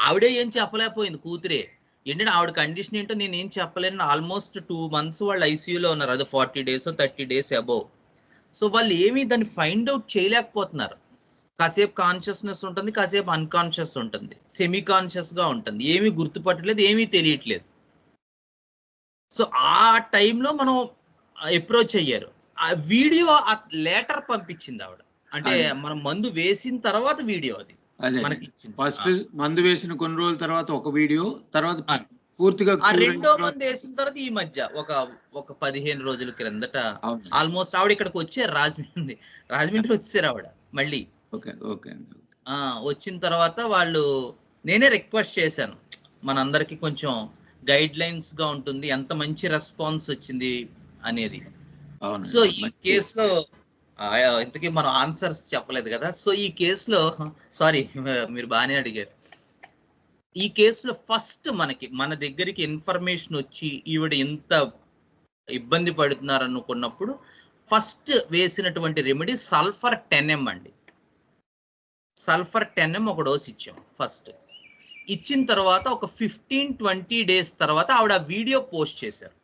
ఆవిడే ఏం చెప్పలేకపోయింది, కూతురే. ఏంటంటే ఆవిడ కండిషన్ ఏంటో నేను ఏం చెప్పలేను. ఆల్మోస్ట్ 2 months వాళ్ళు ఐసీయూలో ఉన్నారు, అది 40 days 30 days అబోవ్. సో వాళ్ళు ఏమీ దాన్ని ఫైండ్ అవుట్ చేయలేకపోతున్నారు. కాసేపు కాన్షియస్నెస్ ఉంటుంది, కాసేపు అన్కాన్షియస్ ఉంటుంది, సెమీ కాన్షియస్ గా ఉంటుంది, ఏమీ గుర్తుపట్టలేదు, ఏమీ తెలియట్లేదు. సో ఆ టైంలో మనం అప్రోచ్ అయ్యారు. ఆ వీడియో లేటర్ పంపించింది ఆవిడ, అంటే మనం మందు వేసిన తర్వాత వీడియో అది మనకి ఇచ్చింది. ఫస్ట్ మందు వేసిన కొన్ని రోజుల తర్వాత ఒక వీడియో, తర్వాత పూర్తిగా రెండో మందు వేసిన తర్వాత ఈ మధ్య ఒక 15 రోజుల క్రిందట ఆల్మోస్ట్ ఆవిడ ఇక్కడికి వచ్చారు, రాజమండ్రి వచ్చారు ఆవిడ మళ్ళీ. వచ్చిన తర్వాత వాళ్ళు, నేనే రిక్వెస్ట్ చేశాను, మనందరికి కొంచెం గైడ్ లైన్స్ గా ఉంటుంది, ఎంత మంచి రెస్పాన్స్ వచ్చింది అనేది. సో ఈ కేసులో ఇంతకీ మనం ఆన్సర్స్ చెప్పలేదు కదా. సో ఈ కేసులో, సారీ మీరు బాగానే అడిగారు, ఈ కేసులో ఫస్ట్ మన దగ్గరికి ఇన్ఫర్మేషన్ వచ్చి ఈవిడ ఎంత ఇబ్బంది పడుతున్నారు అనుకున్నప్పుడు ఫస్ట్ వేసినటువంటి రెమెడీ సల్ఫర్ 10 mg అండి. సల్ఫర్ 10 mg ఒక డోస్ ఇచ్చాం ఫస్ట్. ఇచ్చిన తర్వాత ఒక 15-20 డేస్ తర్వాత ఆవిడ వీడియో పోస్ట్ చేశారు.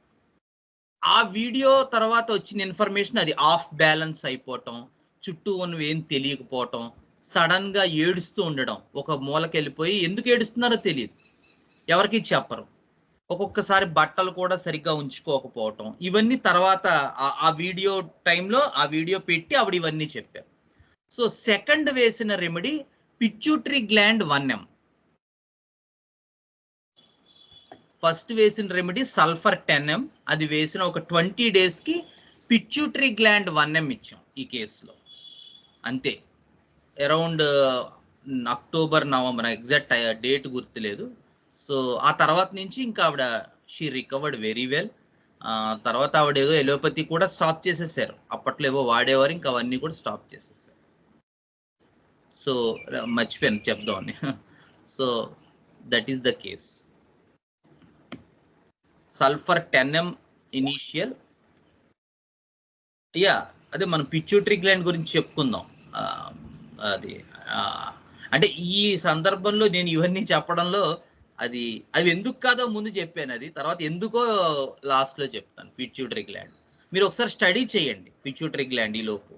ఆ వీడియో తర్వాత వచ్చిన ఇన్ఫర్మేషన్ అది ఆఫ్ బ్యాలెన్స్ అయిపోవటం, చుట్టూ ఉన్నవి ఏం తెలియకపోవటం, సడన్ గా ఏడుస్తూ ఉండడం, ఒక మూలకి వెళ్ళిపోయి ఎందుకు ఏడుస్తున్నారో తెలియదు, ఎవరికి చెప్పరు, ఒక్కొక్కసారి బట్టలు కూడా సరిగ్గా ఉంచుకోకపోవటం, ఇవన్నీ తర్వాత ఆ వీడియో టైంలో ఆ వీడియో పెట్టి ఆవిడ ఇవన్నీ చెప్పారు. సో సెకండ్ వేసిన remedy pituitary gland 1M. First వేసిన రెమెడీ సల్ఫర్ 10M. అది వేసిన ఒక 20 డేస్కి పిట్యూటరీ గ్లాండ్ 1M ఇచ్చాం ఈ కేసులో. అంతే, around October November, exact date గుర్తులేదు. సో ఆ తర్వాత నుంచి ఇంకా ఆవిడ షీ రికవర్డ్ వెరీ వెల్. తర్వాత ఆవిడ ఏదో ఎలోపతి కూడా స్టాప్ చేసేసారు, అప్పట్లో ఏవో వాడేవారు, ఇంకా అవన్నీ కూడా స్టాప్ చేసేసారు. సో మర్చిపోయాను చెప్దామని. So that is the case. Sulphur 10M initial. Yeah, అదే మనం పిట్యూటరీ గ్లాండ్ గురించి చెప్పుకుందాం. అది అంటే ఈ సందర్భంలో నేను ఇవన్నీ చెప్పడంలో అది అవి ఎందుకు కాదో ముందు చెప్పాను, అది తర్వాత ఎందుకో లాస్ట్లో చెప్తాను. పిట్యూటరీ గ్లాండ్ మీరు ఒకసారి స్టడీ చేయండి. పిట్యూటరీ గ్లాండ్ ఈ లోపు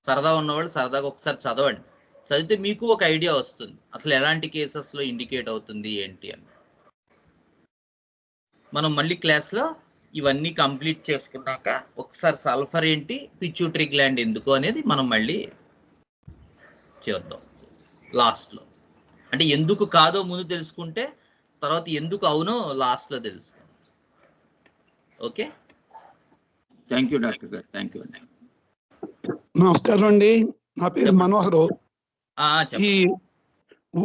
సరదా ఉన్నవాళ్ళు సరదాగా ఒకసారి చదవండి. చదివితే మీకు ఒక ఐడియా వస్తుంది అసలు ఎలాంటి కేసెస్లో ఇండికేట్ అవుతుంది ఏంటి అని. మనం మళ్ళీ క్లాస్లో ఇవన్నీ కంప్లీట్ చేసుకున్నాక ఒకసారి సల్ఫర్ ఏంటి, పిట్యూటరీ గ్లాండ్ ఎందుకు అనేది మనం మళ్ళీ చేద్దాం లాస్ట్లో. అంటే ఎందుకు కాదో ముందు తెలుసుకుంటే తర్వాత ఎందుకు అవునో లాస్ట్లో తెలుసుకుందాం. ఓకే, థ్యాంక్ యూ డాక్టర్ గారు, థ్యాంక్ యూ అండి. నమస్కారం అండి, నా పేరు మనోహర్. ఈ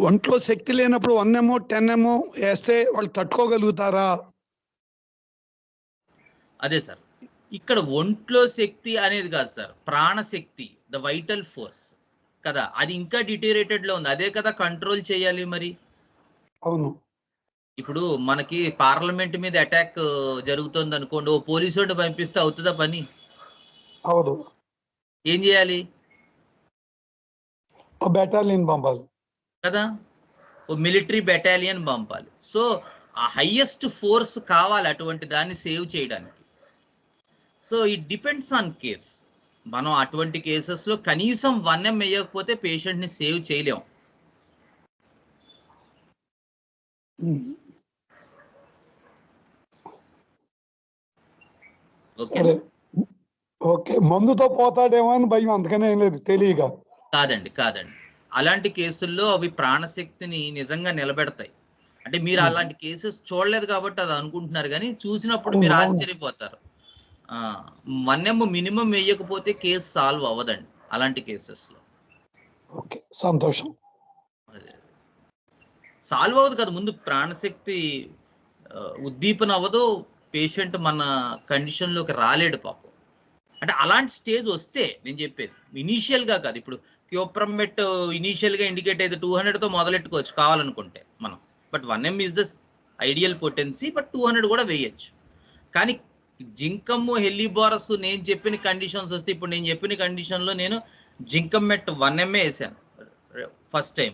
ఒంట్లో శక్తి లేనప్పుడు 1M 10M వేస్తే వాళ్ళు తట్టుకోగలుగుతారా? అదే సార్, ఇక్కడ ఒంట్లో శక్తి అనేది కాదు సార్, ప్రాణశక్తి, ద వైటల్ ఫోర్స్ కదా, అది ఇంకా డిటీరియేటెడ్ లో ఉంది. అదే కదా కంట్రోల్ చేయాలి మరి. అవును, ఇప్పుడు మనకి పార్లమెంట్ మీద అటాక్ జరుగుతుంది అనుకోండి, ఓ పోలీసు పంపిస్తే అవుతుందా పని? అవును, ఏం చేయాలి? బెటాలియన్ పంపాలి కదా, ఓ మిలిటరీ బెటాలియన్ పంపాలి. సో ఆ హైయెస్ట్ ఫోర్స్ కావాలి అటువంటి దాన్ని సేవ్ చేయడానికి. So it depends on case. మనం అటువంటి కేసెస్లో కనీసం 1M వేయకపోతే పేషెంట్ని సేవ్ చేయలేం. ఓకే, మందుతో పోతాడేమో అని భయం, అందుకనే ఏం లేదు, తెలియక. కాదండి, అలాంటి కేసుల్లో అవి ప్రాణశక్తిని నిజంగా నిలబెడతాయి. అంటే మీరు అలాంటి కేసెస్ చూడలేదు కాబట్టి అది అనుకుంటున్నారు, కానీ చూసినప్పుడు మీరు ఆశ్చర్యపోతారు. 1M మినిమం వేయకపోతే కేసు సాల్వ్ అవ్వదండి అలాంటి కేసెస్లో. ఓకే, సంతోషం. సాల్వ్ అవ్వదు కదా, ముందు ప్రాణశక్తి ఉద్దీపన అవ్వదు, పేషెంట్ మన కండిషన్లోకి రాలేడు పాపం. అంటే అలాంటి స్టేజ్ వస్తే నేను చెప్పేది ఇనీషియల్గా కాదు. ఇప్పుడు క్యూప్రమెట్ ఇనీషియల్గా ఇండికేట్ అయితే 200తో మొదలెట్టుకోవచ్చు కావాలనుకుంటే మనం, but 1M is the ideal potency, but 200 కూడా వేయచ్చు. కానీ జింకమ్ హెలిబారస్ నేను చెప్పిన కండిషన్స్ వస్తే, ఇప్పుడు నేను చెప్పిన కండిషన్లో నేను జింకమెట్ 1M వేసాను ఫస్ట్ టైం,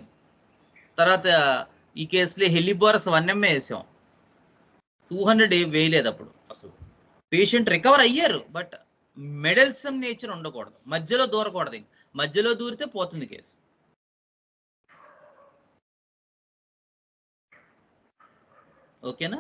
తర్వాత ఈ కేసులో హెలిబారస్ 1M వేసాం, 200 వేయలేదు అప్పుడు. అసలు పేషెంట్ రికవర్ అయ్యారు, బట్ మెడల్సమ్ నేచర్ ఉండకూడదు, మధ్యలో దూరకూడదు. మధ్యలో దూరితే పోతుంది కేసు. ఓకేనా?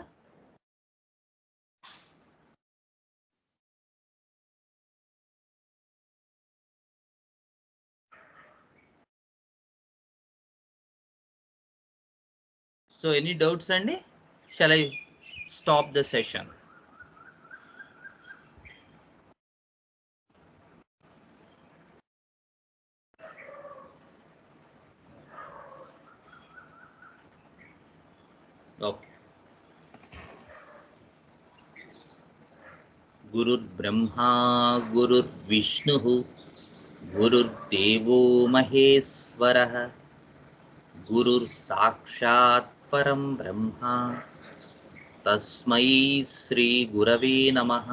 సో ఎనీ డౌట్స్ అండి? Shall I stop the session? Okay. గురుర్బ్రహ్మా గురుర్విష్ణుః గురుర్దేవో మహేశ్వరః గురుర్ సాక్షాత్ పరం బ్రహ్మ తస్మై శ్రీ గురవే నమః.